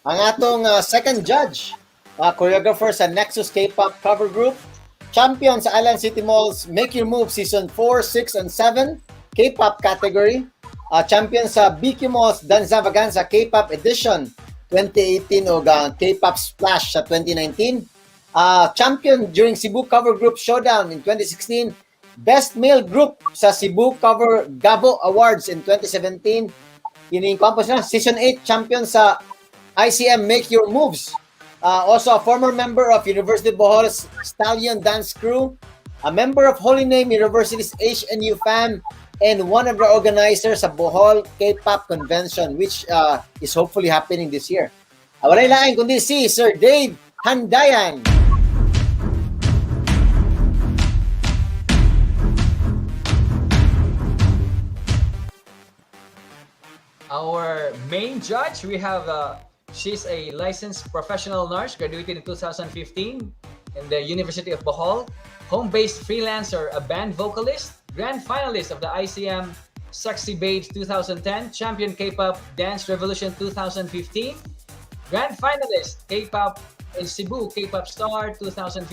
Ang atong second judge, choreographer sa Nexus K-pop cover group, champion sa Island City Mall's Make Your Move Season 4, 6, and 7 K-pop category, champion sa BQ Mall's Danza Vaganza K-pop Edition 2018 o K-pop Splash sa 2019, champion during Cebu Cover Group Showdown in 2016, Best Male Group sa Cebu Cover Gabo Awards in 2017, kining campus na Season 8 champion sa ICM Make Your Moves. Also a former member of University of Bohol's Stallion Dance Crew, a member of Holy Name University's HNU Fam, and one of the organizers sa Bohol K-pop Convention, which is hopefully happening this year. Walay lain kundi si Sir Dave Handayan. Our main judge, we have she's a licensed professional nurse, graduated in 2015 in the University of Bohol, home-based freelancer, a band vocalist, grand finalist of the ICM Sexy Babes 2010, champion K-pop Dance Revolution 2015, grand finalist K-pop in Cebu K-pop Star 2015,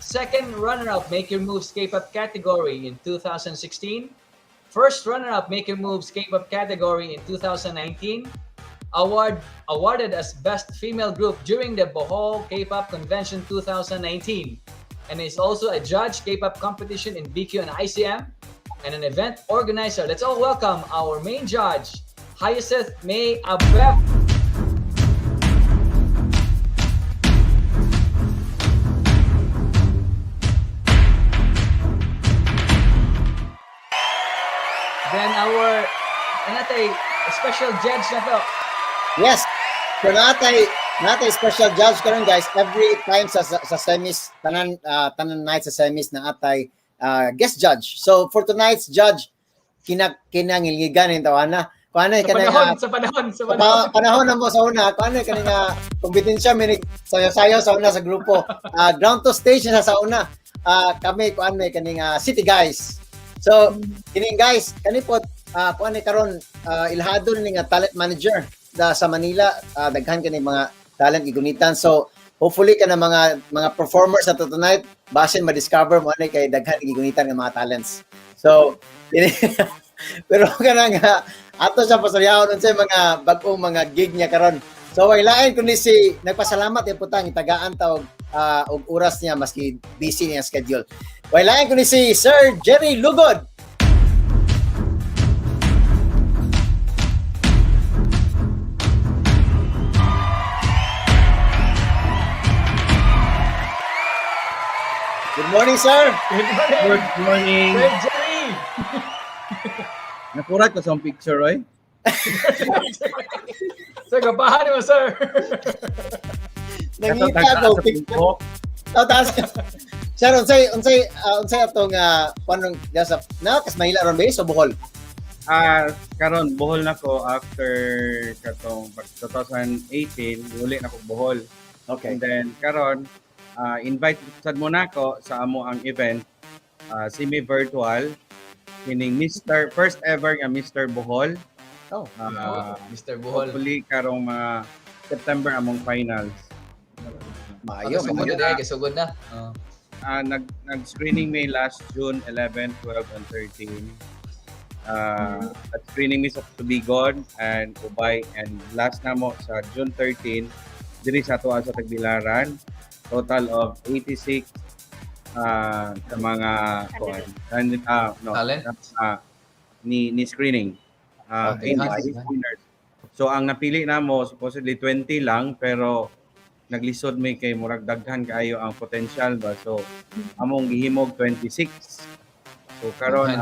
second runner-up Make Your Moves K-pop category in 2016, first runner-up Make Your Moves K-pop category in 2019, awarded as Best Female Group during the Bohol K-pop Convention 2019, and is also a judge K-pop competition in BQ and ICM, and an event organizer. Let's all welcome our main judge, Hyacinth May Abeb. Then our special judge na to. Yes. So natay special judge karon guys every time sa semis tanan night sa semis na atay guest judge. So for tonight's judge kinangilgigan yung tawana. Kuano Sa panahon na mo sa una, kuano kanina kompetensya minig sayo-sayo sa una sa grupo. Ground to stage na sa una. Kami kuano kaning city guys. So kining guys kani po kuano karon ilhado ni nga talent manager sa Manila, daghan kani mga talent igunitan. So hopefully kana mga performers sa tonight basin ma-discover mo ani kay daghan igunitan nga mga talents. So pero kana nga ato sa pasaryahon unsay mga bag-ong mga gig niya karon. So wailain kundi si nagpasalamat putang itagaan ta og oras niya maski busy niya schedule. Wailain kundi si Sir Jerry Lugod. Good morning, sir. Good morning. Good morning. Sir Jerry. Nakurat ko sa picture, Roy. Sir, kabahan mo, sir. Nangita ko picture. Taas. Sir, unsay atong panong sa kas Manila ron ba so Bohol. Karon Bohol na ko after katong 2018, uli na ko Bohol. Okay. And then karon invite sad mo nako sa amo ang event semi-virtual kining first ever nga Mr. Bohol. Oh. Mr. Bohol. Hopefully karong mga September among finals. Maayo. Sugod na. Nag-screening me last June 11, 12, and 13. At screening me sa Tubigon and Ubay, and last na mo sa June 13 diri sa tuwa sa Tagbilaran. Total of 86 sa mga Talent? ni screening. Okay. 86 winners. So ang napili na mo supposedly 20 lang, pero naglisod may kay murag daghan kaayo ang potential ba. So among gihimog 26. So karon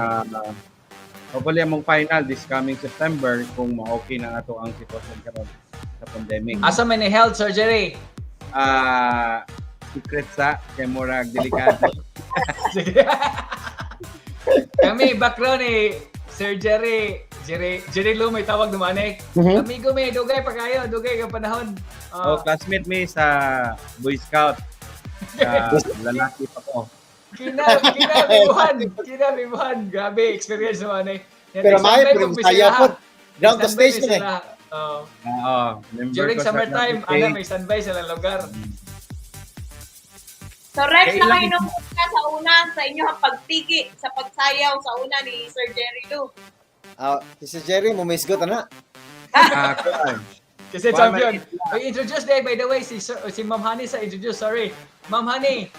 hopefully among final this coming September kung ma-okay na ato ang sitwasyon karon sa pandemic. Asa man ni health surgery? Secret sa kay murag delikado. Sige. Kami background ni Sir Jerry Lu may tawag naman eh. Amigo may dugay pa kayo, dugay ka panahon. Classmate mi sa Boy Scout. Lalaki pa ko. Kinalibuhan. Grabe, experience naman eh. Pero may saya po. Ground to stage na eh. During summertime, may standby sa lugar. So Rex, nakainom ka sa una sa inyong pagtigi sa pagsayaw sa una ni Sir Jerry Lu. Si Sir Jerry, mumisgot na. Kasi champion. Introduce day, by the way, si Ma'am Honey sa introduce. Sorry. Ma'am Honey.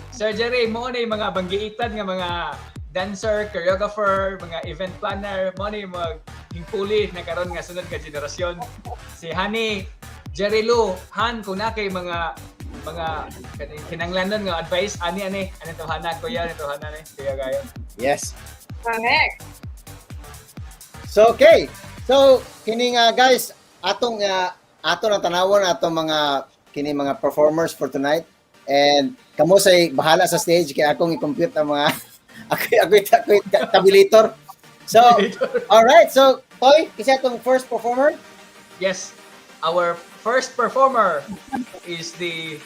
Sir Jerry, mo na yung mga banggiitan nga mga dancer, choreographer, mga event planner, mo na yung mga hingpuli na karon nga sunod ka generasyon. Si Honey, Jerry Lu, Han, kung na kay mga kinanglanon nga advice, ano to Hana, kuya, ano to Hana, kuya gayon. Yes. Correct. So okay. So kini nga guys, atong ang tanawon atong mga kini mga performers for tonight, and kamo say bahala sa stage kay akong i-compute ang mga ako tabulator. So all right. So Toy, kasi atong first performer. Yes. Our first performer is the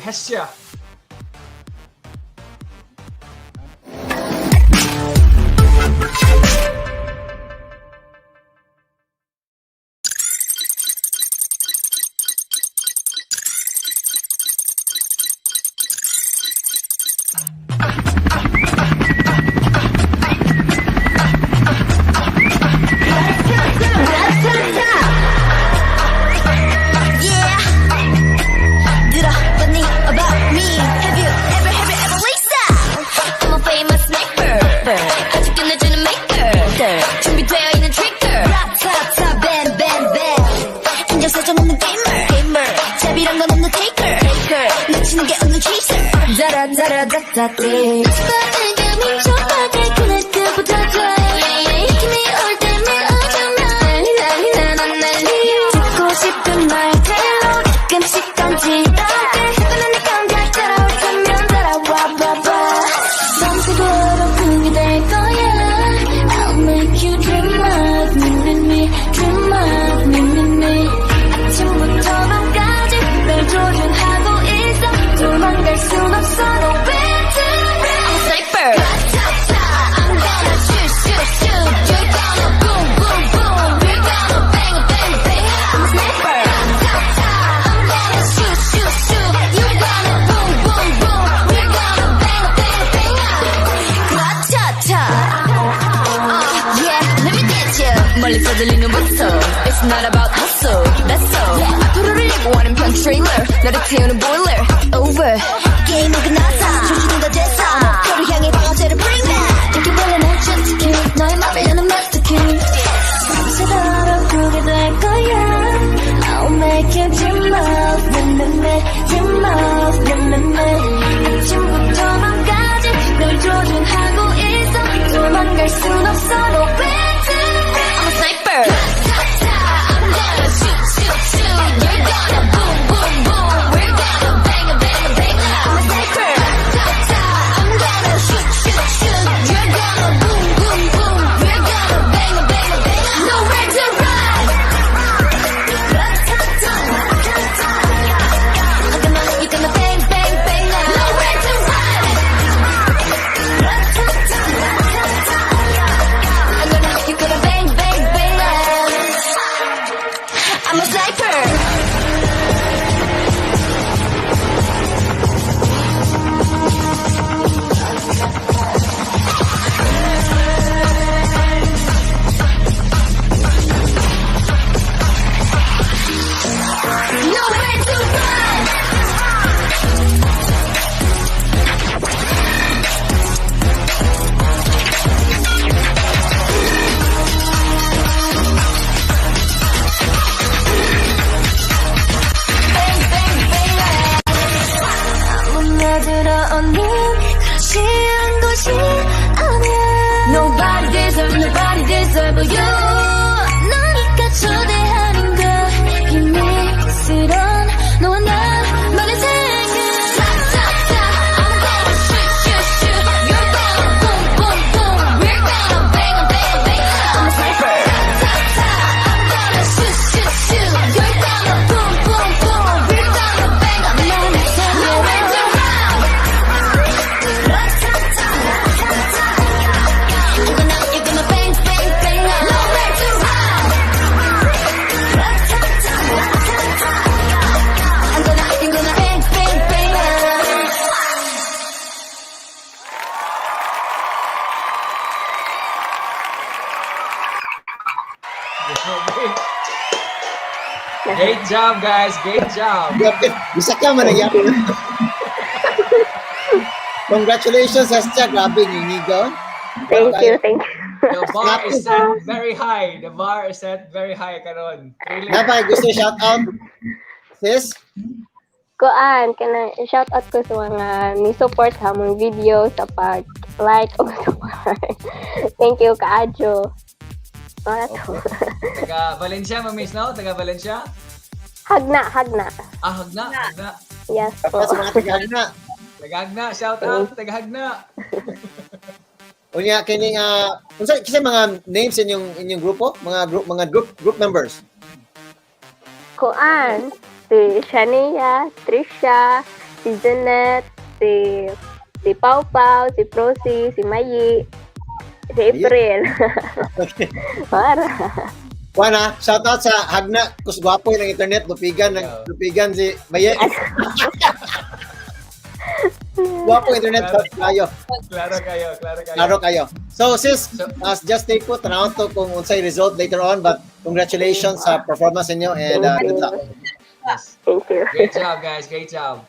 Hestia. Yeah. Did a funny about me? 듣고 싶은 말대로 가끔씩 던지던데 흔한 감각 따라올 테면 따라와봐봐 밤새도록 그게 될 거야 I'll make you dream of me, me, me dream of me, me, me 아침부터 밤까지 널 조준하고 있어 도망갈 순 없어 no way to run I'm a sniper I'm gonna shoot, shoot, shoot You're gonna boom, boom, boom We're gonna bang, bang, bang I'm a sniper I'm gonna shoot, shoot, shoot You're gonna boom, boom, boom We're gonna bang, bang, bang Ra-ta-ta Yeah, let me get you 멀리서 들리는 whistle It's not about hustle, that's all 앞으로를 예고하는 편 trailer 너를 태우는 boiler Over 게임은 끝났어 조준은 다 됐어 목표를 향해 방어제를 bring back 이렇게 원래 날 just kill 너의 맘을 여는 master key 밤새도록 그게 될 거야 I'll make you dream of me, me, me dream of me, me, me 아침부터 밤까지 널 조준하고 있어 도망갈 순 없어 no way to run I'm a sniper I'm gonna shoot, shoot, shoot You're gonna boom, boom, boom We're gonna bang, bang, bang I'm a sniper I'm gonna shoot, shoot, shoot You're gonna boom, boom, boom We're gonna bang, bang, bang Nowhere to run You're gonna bang, bang, bang Nowhere to run You're gonna bang, bang, bang I'm a sniper Nowhere to run Bang, bang, bang 아무나 들어오는 그런 곳이 아니야 Nobody deserve you 너니까 초대하는 거 비밀스런 너와 나만의 세계 I'm gonna shoot, shoot, shoot You're gonna boom, boom, boom We're gonna bang, bang, bang I'm a sniper I'm gonna shoot, shoot, shoot You're gonna boom, boom, boom We're gonna bang, nowhere to run You're gonna bang, bang, bang Nowhere to run You're gonna bang, bang, bang Great job, guys. Great job. Grabe, bisa ka man nagyapon. Congratulations, Sascha. Grabe, ninigaw. Thank you. The bar is set very high. The bar is set very high, karon. Really. Napay, gusto shout out? Sis? Kuan, kana shout out ko sa mga ni support sa mong video sa pag-like o support. Thank you Kaajo. Wala to. Taga Valencia, Mamiss, no? Taga Valencia? Hagna. Ah, Hagna. Yes po. Tapos mga tagahana. Taga Hagna. Shout out. Taga Hagna. Unya kining unsa kinsa mga names inyong grupo, mga group members. Kuan, si Shania, Trisha, si Janet, si Pau Pau, si Prosi, si Mayi, si April. Para. Kuana, shout out sa Hagna, kus gwapo ng internet, lupigan si Maye. Gwapo internet kayo. Klaro kayo. So sis, just take po tanaw to kung unsay result later on, but congratulations sa performance niyo and good luck. Thank you. Great job, guys. Great job.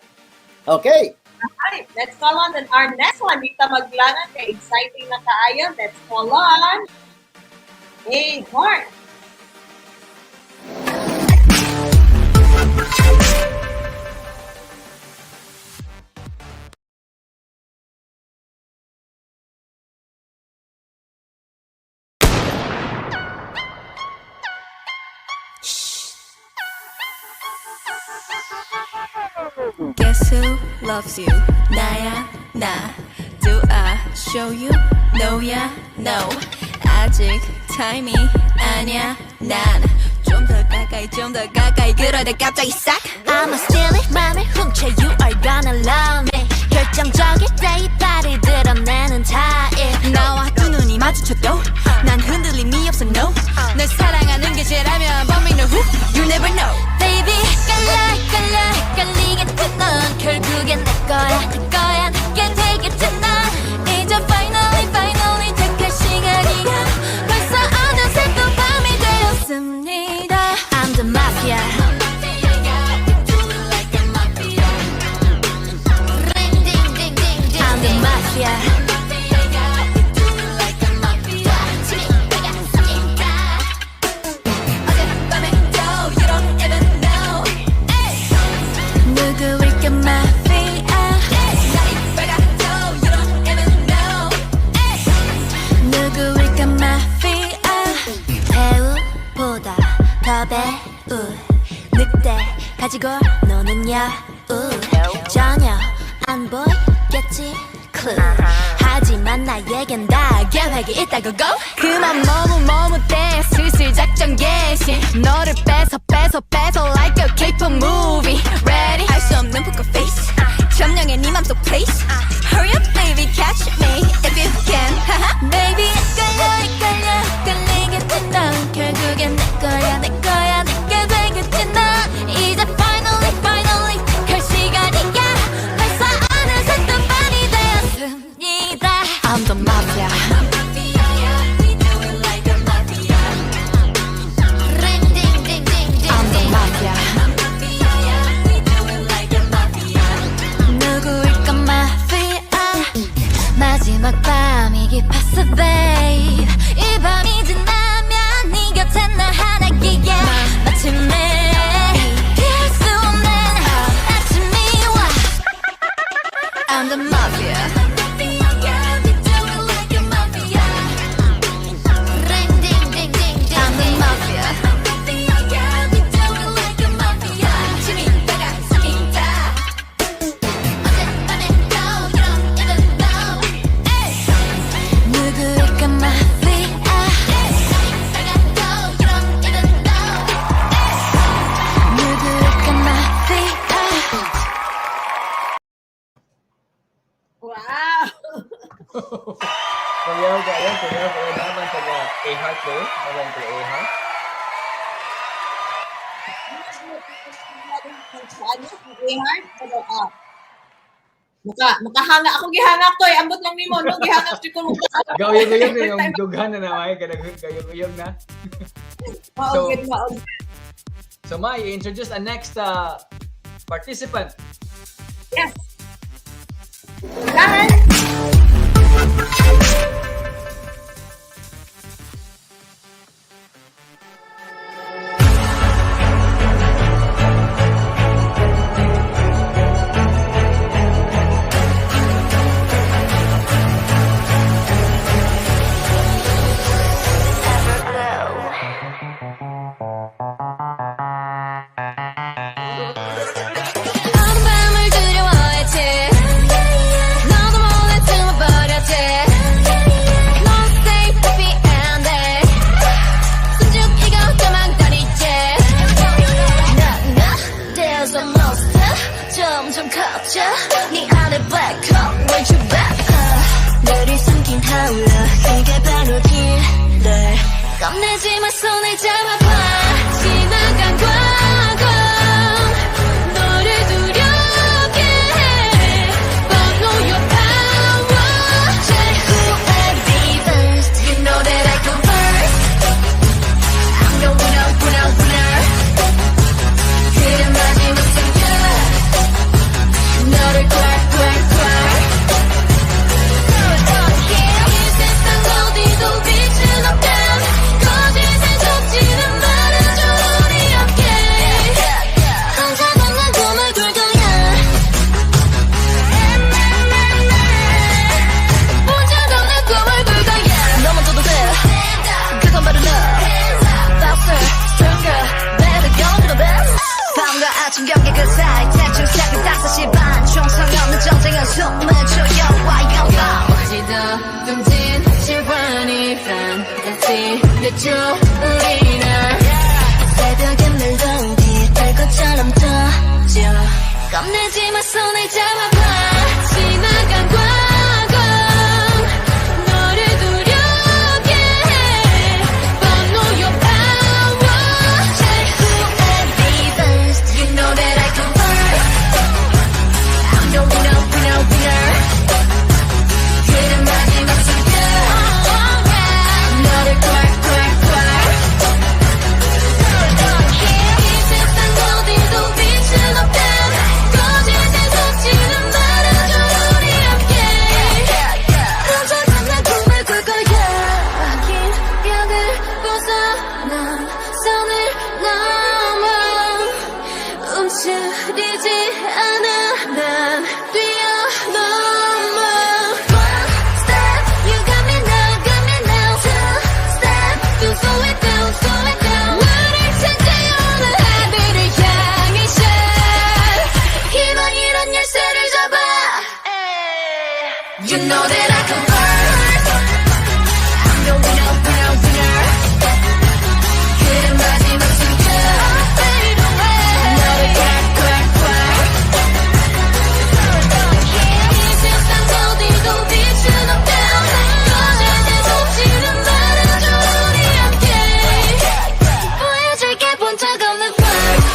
Okay. Alright, let's call on our next one. Dita maglangan kay exciting na kaayo. Let's call on Mark. Guess who loves you? 나야 나. Do I show you? No야 no. 아직 타임이 아니야 난. 좀 더 가까이 그러다 갑자기 싹. I'ma steal it 맘을 훔쳐 You are gonna love me. 결정적일 때 이빨을 드러내는 타입. 나와 두 눈이 마주쳐도 난 흔들림이 없어 no. 널 사랑하는 게 죄라면 But me know who You never know Baby 깔리겠지 넌 결국엔 내 거야 내게 되겠지 넌 이제 finally 택할 시간이야 벌써 어느새 또 밤이 되었습니다 I'm the mafia I'm the mafia 누구일까 마피아 누구일까 마피아 배우보다 더 배우 늑대 가지고 노는 여우 전혀 안 보이겠지 clue 하지만 나에겐 다 계획이 있다고 go 그만 머뭇대 슬슬 작전 개시 너를 뺏어 like a K-pop movie ready 알 수 없는 poker face 점령해 네 맘속 place hurry up baby catch me if you can baby 깔리겠지 넌 결국엔 내 거야 내게 되겠지 넌 이제 finally 갈 시간이야 벌써 어느새 또 밤이 되었습니다 I'm the mafia I'm the mafia 누구일까 mafia 마지막 밤이 깊었어 babe 이 밤이 지나면 네 곁에 나 하나기야 마침내 피할 수 없는 아침이 와 I'm the mafia I'm the mafia 누구일까 mafia 누구일까 mafia Wow! Kuya naman taga A-Heart ko. Naman taga A-Heart. Makahanga ako gihangak to ambot lang nimo no gihangak jud ko Gawin na yung dughan na naman. Gawin na. maugid. So Mai, introduce the next participant. Yes. Dahil 어둠 밤을 두려워했지 너도 몰래 숨어버렸지 정말 조여와요 지저분진 실화니 fantasy 내줘 우리는 새벽에 물던 깃털 것처럼 터져 겁내지 마 손을 잡아봐 지나간 과거 너를 두렵게 해 But know your power Check who and be first You know that I come first I'm the winner, winner, winner 그는 마지막 순간 너를 콸콸콸 이 세상 어디도 빛은 없다 거짓에 속지는 말아줘 우리 함께 훔쳐간 난 꿈을 꿀 거야 긴 벽을 벗어나 선을 넘어 움츠리지 않아 난 뛰어넘어 One step you got me now Two step you slow it down 나를 찾아오는 하늘을 향해 shine 희망 이런 열쇠를 잡아 You know that I can burn I'm the winner, winner, winner 그는 마지막 순간 Fade away 너를 콸콸콸 이 세상 어디도 빛은 없다 거짓에 속지는 말아줘 우리 함께 보여줄게 본 적 없는 fire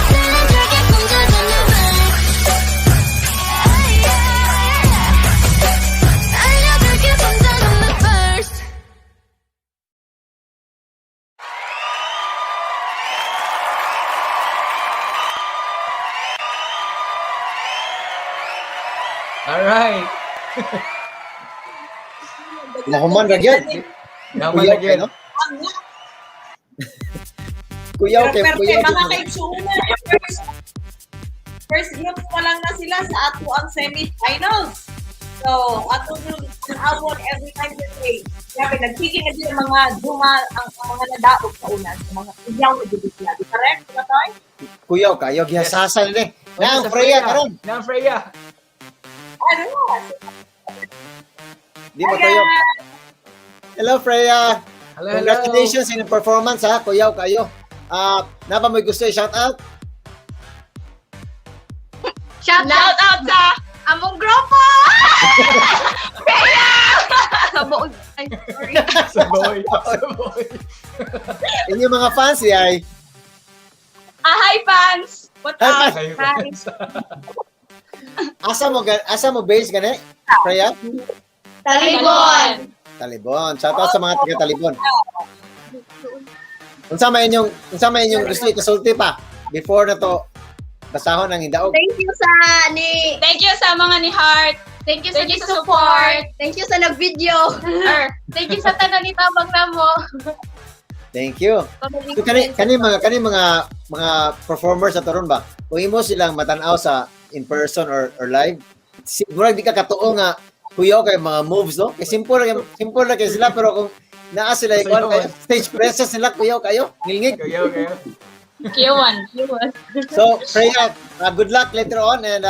사랑줄게 꿈꿔주는 fire 알려줄게 본 적 없는 first Alright. Nahuman ra gyud. Naman Kuyaw na kay gyud. no? Kuyaw kay Pero kuyaw. mga kaigsunan, first group pa lang na sila sa ato ang semi-finals. So, ato yung award every time we play. Grabe, nagkiki na din ang mga duma, ang mga nadaog sa unan, sa mga iyaw na dito sila. Di correct? Diba, Toy? Kuyaw kayo gihasasan ni. Na ang Freya karon. Na ang Freya. Ano na? Di ba kayo? Hello Freya. Hello, Congratulations in the performance ha. Kuyaw kayo. Napa mo gusto i-shout out? Shout out sa among grupo! Kaya! Sabog. Ay, sorry. Saboy. Saboy. Inyong mga fans ay Hi, fans! What Hi, up? fans. asa mo base gani? Freya? Talibon! Talibon. Shout out sa mga taga Talibon. Unsa may inyong gusto ikasulti pa before na to basahon ang hindaog. Thank you sa mga ni Heart. Thank you sa support. Thank you sa nag-video. Thank you sa tanan ni Tabang Ramo. Thank you. So, kani mga performers sa Toron ba? Kung imo silang matanaw sa in person or live, siguro di ka katuo nga kuyaw kay mga moves no? Kay simple lang kay sila pero kung naa sila ikon kay stage presence nila kuyaw kayo, ngilngig. Kayo. Q1. So, Freya, good luck later on and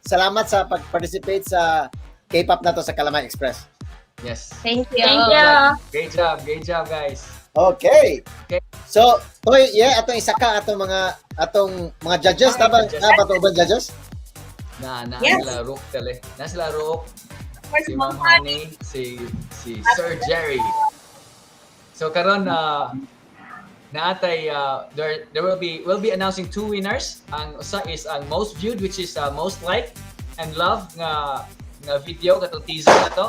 salamat sa pag-participate sa K-pop na to sa Kalamay Express. Yes. Thank you. Great job, guys. Okay. Okay. So, toy, atong isaka atong mga judges, tama ba to ba judges? Yes. Sila Rook tele. Na sila Rook, First si Ma'am Ma'am Honey, si Sir Jerry. So karon naatay there will be announcing two winners. Ang usa is ang most viewed, which is most liked and loved nga video katong teaser na to.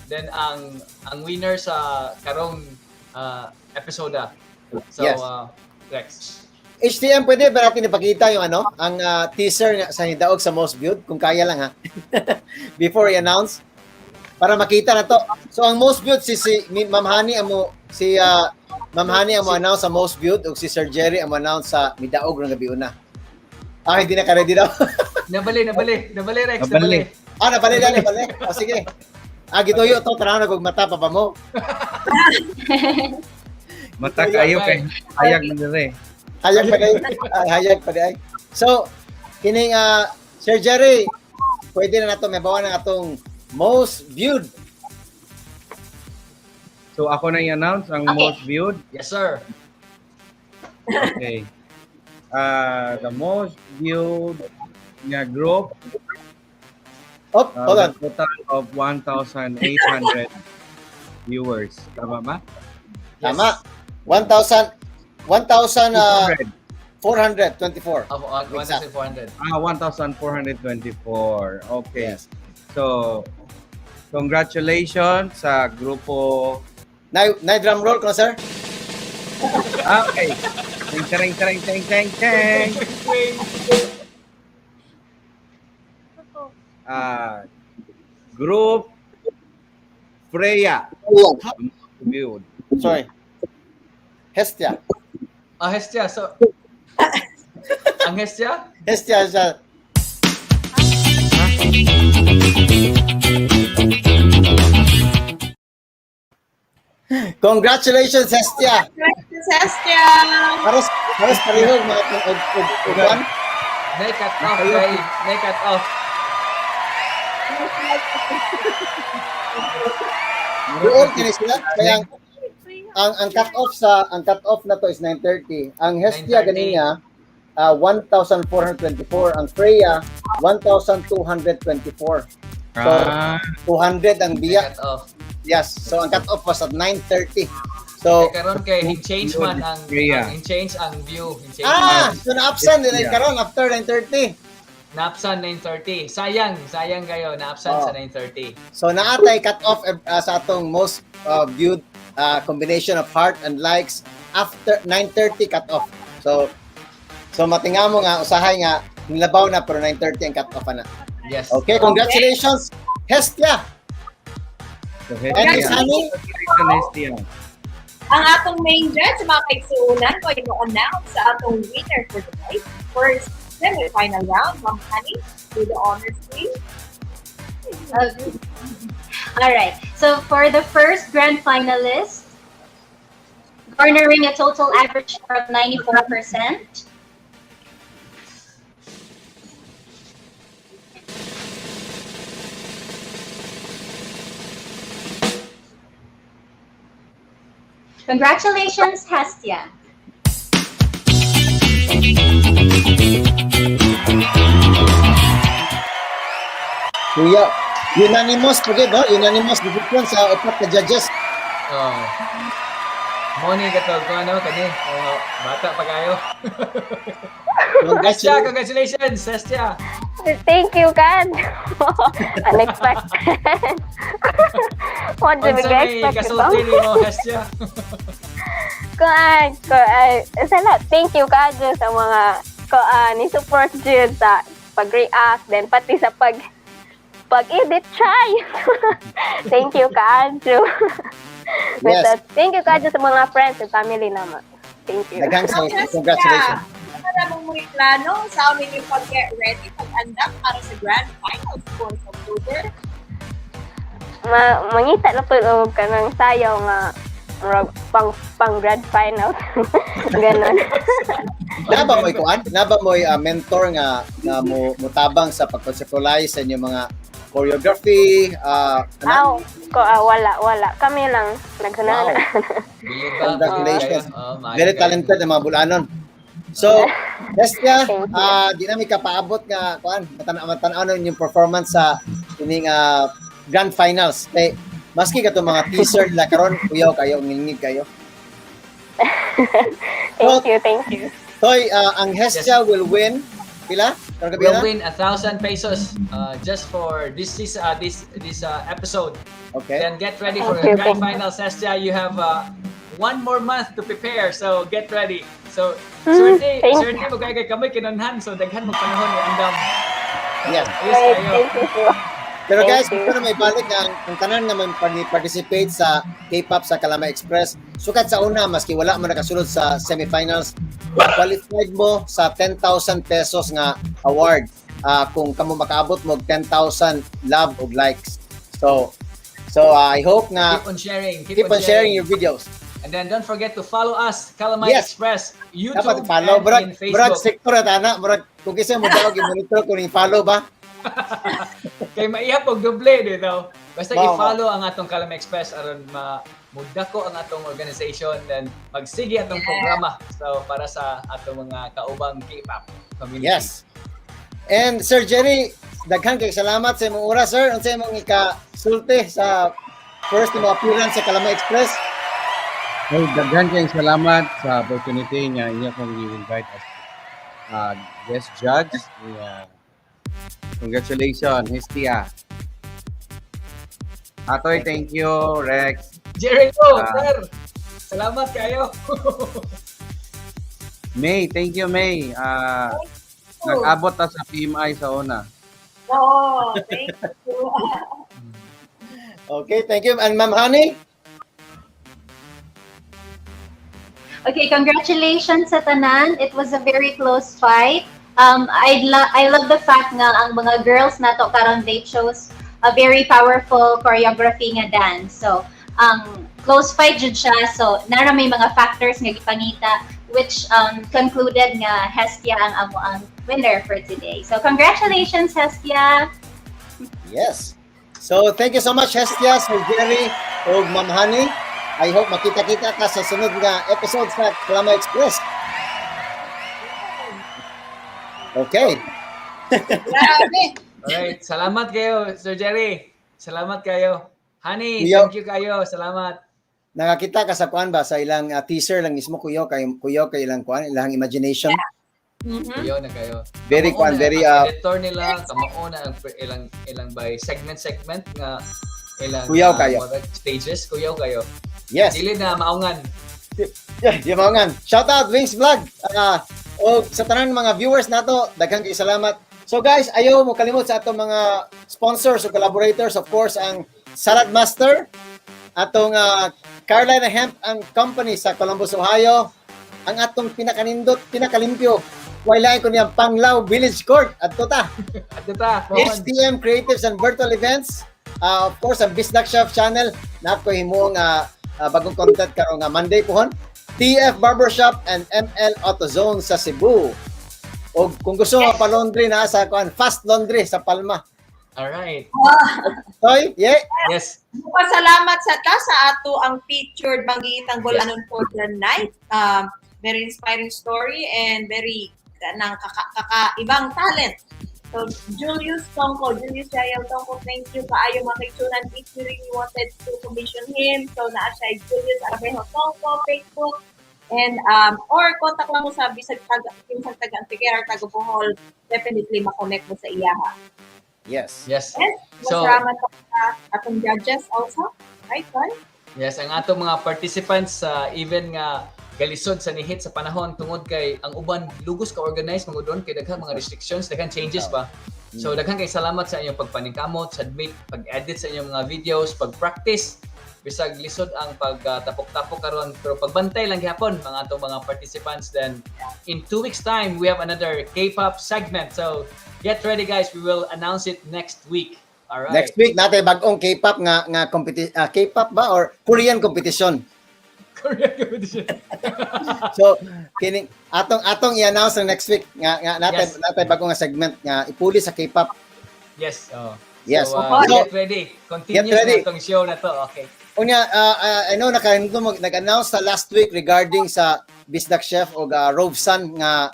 Then ang winner sa karong episode. So Yes. Rex. HTM, pwede ba natin ipakita yung ang teaser nga sa hindaog sa most viewed? Kung kaya lang ha. Before i-announce. Para makita na to. So ang most viewed si Ma'am Honey amo Ma'am Honey amo announce sa most viewed ug si Sir Jerry amo announce sa midaog ng gabi una. Hindi na ka-ready daw. Nabali Rex, Nabali. Nabali. Sige. Gituyo to tanaw na kog mata pa mo. Mata kayo kay hayag na dire. Hayag pa day. So, kining Sir Jerry, pwede na nato may bawa ng atong most viewed. So ako na i-announce ang Okay. most viewed. Yes, sir. Okay. The most viewed nga group, Hold on. the total of 1,800 viewers. Tama ba? Tama. 1,424. Of 1,400. 1,424. Okay. Yes. So, congratulations sa grupo. Na drum roll ko, sir. Okay. Teng, teng, teng, teng, teng. Group Freya. Viewed. Sorry. Hestia. Hestia, so... ang Hestia? Hestia siya. Congratulations, Hestia. Sestia! Haros pareho mga uban. May cut off, Ray. May cut off. Doon kini sila kaya ang cut off na to is 9:30. Ang Hestia 9:30. ganiya 1,424, ang Freya 1,224. So 200 ang May biya. cut off. Yes. So ang cut off was at 9:30. So Karon kay change man ang Freya. change ang view. Change so na-absent nila karon after 9:30. Naapsan 9:30. Sayang kayo naapsan Oh. sa 9:30. So naatay cut off sa atong most viewed combination of heart and likes after 9:30 cut off. So matingamo nga usahay nga nilabaw na pero 9:30 ang cut off na. Yes. Okay, congratulations Hestia. So, And Miss Honey, Hestia. Ang atong main judge, mga kaigsuunan, ko i-announce sa atong winner for tonight. First semi-final round, Ma'am Honey, do the honors, please. All right. So for the first grand finalist, garnering a total average score of 94%. Congratulations, Hestia. Kuya, unanimous pagid, no? Unanimous decision sa upat ka judges. Oh. Moni katol ko ano kani. Bata pa kayo. Hestia, congratulations, Hestia. Thank you, Kad. Unexpected. What do we Unsa may expect kasulti ito? nimo, Hestia? Salamat. Thank you, Kad, sa mga ni-support dyan sa pag-react, then pati sa pag-edit try. Thank you, Kad. Yes. Thank you, Kad, sa mga friends and family naman. Thank you. Daghang congratulations. Ano na mong mga plano sa amin yung pag-get ready, pag-andak para sa grand finals for October? Mangita na po ka ng sayaw nga pang grand final. Ganon. Naba mo'y kuan? Naba mo'y mentor nga mutabang sa pag-conceptualize sa inyong mga choreography, Wala. Kami lang naghanana. Congratulations. Very talented ang mga bulanon. So, Hestia, di namin kapaabot nga kuan, matanaw yung performance sa ining grand finals. Maski ka mga teaser nila karon, kuyaw kayo, ngingig kayo. Thank you. Toy, ang Hestia will win pila? We'll win 1,000 pesos just for this episode. Okay. Then get ready for the grand finals, Hestia. You have 1 more month to prepare, so get ready. So, swerte mo kay kamay kinanhan, so daghan mo panahon ni andam. Yeah. Ayos kayo. Thank you. Pero guys, Thank you. gusto na may balik ang tanan nga participate sa K-pop sa Kalama Express. Sukat sa una, maski wala mo nakasulod sa semifinals, qualified mo sa 10,000 pesos nga award. Kung kamo makaabot mo 10,000 love o likes. So I hope nga Keep on sharing. keep on sharing your videos. And then don't forget to follow us, Calamite Yes. Express, YouTube Dapat follow, and murag, in murag Facebook. sector at ana, murag, kung kasi mo daw, i-monitor kung i-follow ba? Kay maiya pag doble dito. Basta Wow, i-follow ang atong Calamite Express aron muda ko ang atong organization and magsige atong programa so para sa atong mga kaubang K-pop community. Yes. And Sir Jerry, daghan kay salamat sa imong oras, sir. Unsa imong ika-sulti sa first mo appearance sa Calamay Express? Hey, daghan kayong salamat sa opportunity nga inyo kong i-invite as guest judge. Congratulations, Hestia. Atoy, thank you, Rex. Jericho, sir. Salamat kayo. May, thank you, May. Nag-abot ta sa PMI sa una. Oo, thank you. Okay, thank you. And Ma'am Honey? Okay, congratulations sa tanan. It was a very close fight. I love the fact nga ang mga girls nato karon they chose a very powerful choreography nga dance. So, close fight jud siya. So, nara may mga factors nga gipangita which concluded nga Hestia ang amo ang winner for today. So, congratulations Hestia. Yes. So, thank you so much, Hestia, Sir Jerry, o Ma'am Honey. I hope makita-kita ka sa sunod nga episode sa Calamay Express. Okay. Grabe. Alright, salamat kayo, Sir Jerry. Salamat kayo. Honey, Kuya. thank you kayo. Salamat. Nakakita ka sa kuan ba sa ilang teaser lang mismo kuyo kay ilang kuan, ilang imagination. Kayo na kayo. Very Kamaon kuan, na, very ang editor nila, kamaon na ang ilang by segment nga ilang Kuyaw kayo. mga stages, kuyaw kayo. Yes. Dili na maungan. Yeah, di maungan. Shout out Wings Vlog. O sa tanan mga viewers nato, daghang kay salamat. So guys, ayaw mo kalimot sa atong mga sponsors o collaborators, of course, ang Salad Master, atong Carolina Hemp and Company sa Columbus, Ohio, ang atong pinakanindot, pinakalimpyo, wala ko niyang Panglao Village Court at tota. At ta, HTM Creatives and Virtual Events, of course, ang Bisdak Chef Channel, na ko himong bagong content karong Monday pohon. TF Barbershop and ML AutoZone sa Cebu. O kung gusto mo pa-laundry na sa Fast Laundry sa Palma. Alright. Toy, yeah. Yes. Pasalamat sa ato ang featured Banggitang Bulanon for the night. Very inspiring story and very kakaibang talent. So, Julius Yael Tongko, thank you kaayo makiksunan if you really wanted to commission him. So, naa siya Julius Abejo Tongko, Facebook, and or contact lang mo sa bisag taga Figueroa, taga Bohol, definitely makonect mo sa iyaha. Yes. Yes. And So, salamat sa atong judges also. Right, Ton? yes, ang atong mga participants sa even nga galisod sa nihit sa panahon tungod kay ang uban lugos ka organize mga doon kay daghang mga restrictions, daghang changes pa. So daghang kay salamat sa inyong pagpaningkamot, submit, pag-edit sa inyong mga videos, pag-practice bisag lisod ang pagtapok-tapok karon pero pagbantay lang gyapon mga atong mga participants. Then in 2 weeks time we have another K-pop segment. So get ready guys, we will announce it next week. All right. Next week natin bagong K-pop nga K-pop ba or Korean competition. Korean competition. So kining atong i-announce ng next week nga natin bagong nga segment nga ipuli sa K-pop. Yes. Oh. Yes. So, So, get ready. Continue get ready. na itong show na to. Okay. Unya, I know nag-announce sa last week regarding sa Bisdak Chef o Rovesan nga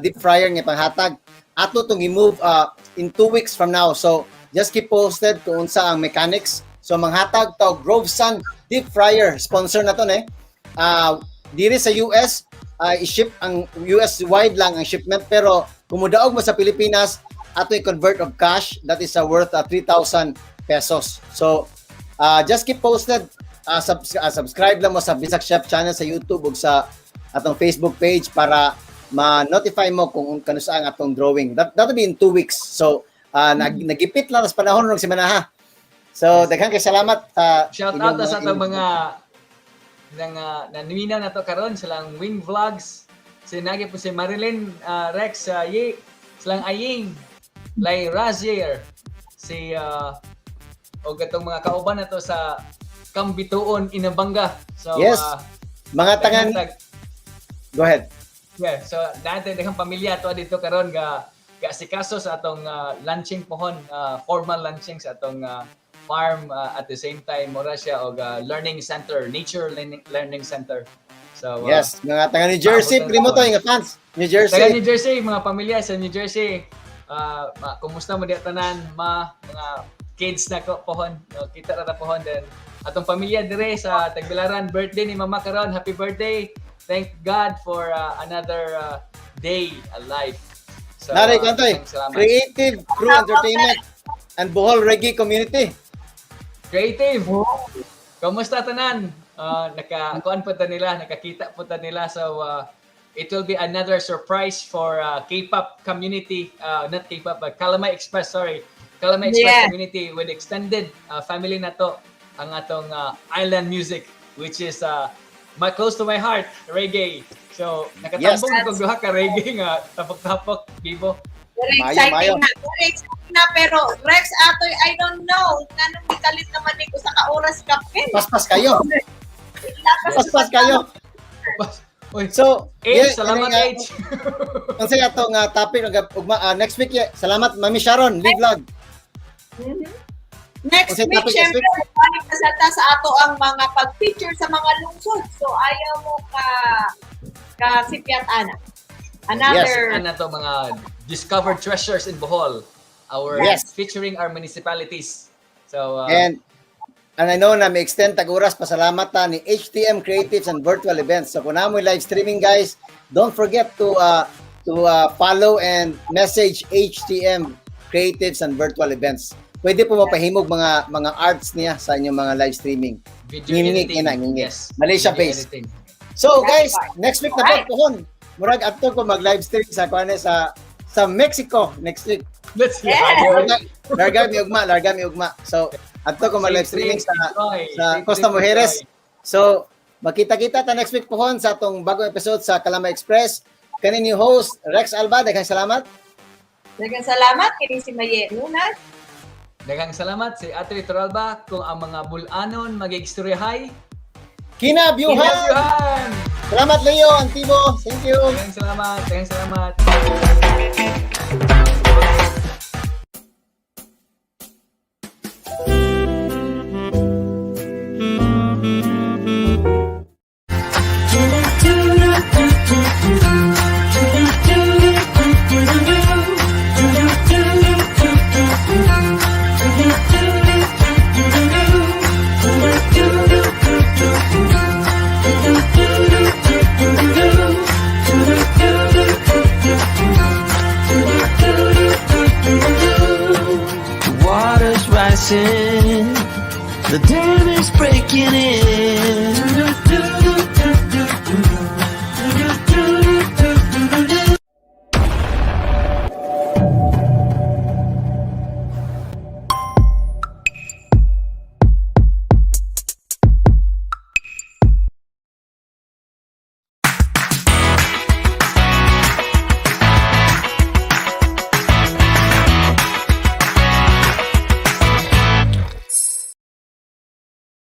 deep fryer nga panghatag. Ato tong i-move in 2 weeks from now. So, just keep posted kung unsa ang mechanics. So, manghatag to Rovesan deep fryer. Sponsor na to eh. Diri sa US, i-ship ang US wide lang ang shipment pero kung mudaog mo sa Pilipinas, ato i-convert of cash that is worth 3,000 pesos. So, just keep posted. Subscribe lang mo sa Bisdak Chef channel sa YouTube ug sa atong Facebook page para ma-notify mo kung kanusa ang atong drawing. That'll be in 2 weeks. So, nagipit lang sa panahon ng simanaha. So, daghang kay salamat. Shout out na sa atong mga nanuminaw na to karon silang Wing Vlogs. Sinagi po si Marilyn Rex silang Aying Lay Razier si o gatong mga kauban na to sa Kambituon Inabanga. So Yes. Mga tangan, go ahead. Yeah, so dati daghang pamilya to dito karon ga sikaso sa atong lunching pohon, formal lunching sa atong farm at the same time mura siya og learning center, nature learning center. So Yes, mga taga New Jersey, primo to nga fans. New taga Jersey. New Jersey, mga pamilya sa New Jersey. Kumusta mo diya tanan, mga kids na ko pohon, kita ra pohon din. Atong pamilya dire sa Tagbilaran, birthday ni Mama karon. Happy birthday. Thank God for another day alive. So, Naray kantoy, salamat. Creative Crew Entertainment and Bohol Reggae Community. Creative. Kumusta tanan? Nakakuan po ta nila, nakakita po ta nila. So it will be another surprise for K-pop community, not K-pop, but Kalamay Express, sorry. Kalamay Express community with extended family na to ang atong island music, which is close to my heart, reggae. So, nakatambong kung duha ka reggae nga tapok-tapok, Bibo. Very Mayo, exciting mayo. na. Very exciting na. Pero Rex, atoy, I don't know. Nanong ikalit naman ni ko sa ka-oras kapin. Paspas kayo. Paspas kayo. Uy, So, salamat ano H. Ang saya itong topic next week. Salamat, Mami Sharon, Vlog. Next Kasi week, topic syempre, next balik na sa ato ang mga pag-feature sa mga lungsod. So, ayaw mo ka Sipiat Ana. Another, Ano to mga discovered treasures in Bohol. Featuring our municipalities. So, And I know na may extend tag-oras pasalamat ta ni HTM Creatives and Virtual Events. So kung na mo live streaming guys, don't forget to follow and message HTM Creatives and Virtual Events. Pwede po mapahimog mga arts niya sa inyong mga live streaming. video Ngingig editing. ina, ngingig. Yes. Malaysia Video based. editing. So guys, Right. next week na po pohon. Murag adto ko mag-live stream sa kuane sa Mexico next week. Let's hear Yeah. Larga mi ugma. So adto ko mag-live streaming sa Costa Mujeres. So makita-kita ta next week pohon sa atong bagong episode sa Kalamay Express. Kanin ni host Rex Alba, daghang salamat. dagang salamat. Kini si Maye Nunas. Daghang salamat si Ate Toralba kung ang mga bulanon mag-istoryahay. Kinabyuhan. Kinabyuhan! Salamat Leo Antibo. Thank you. Daghang salamat.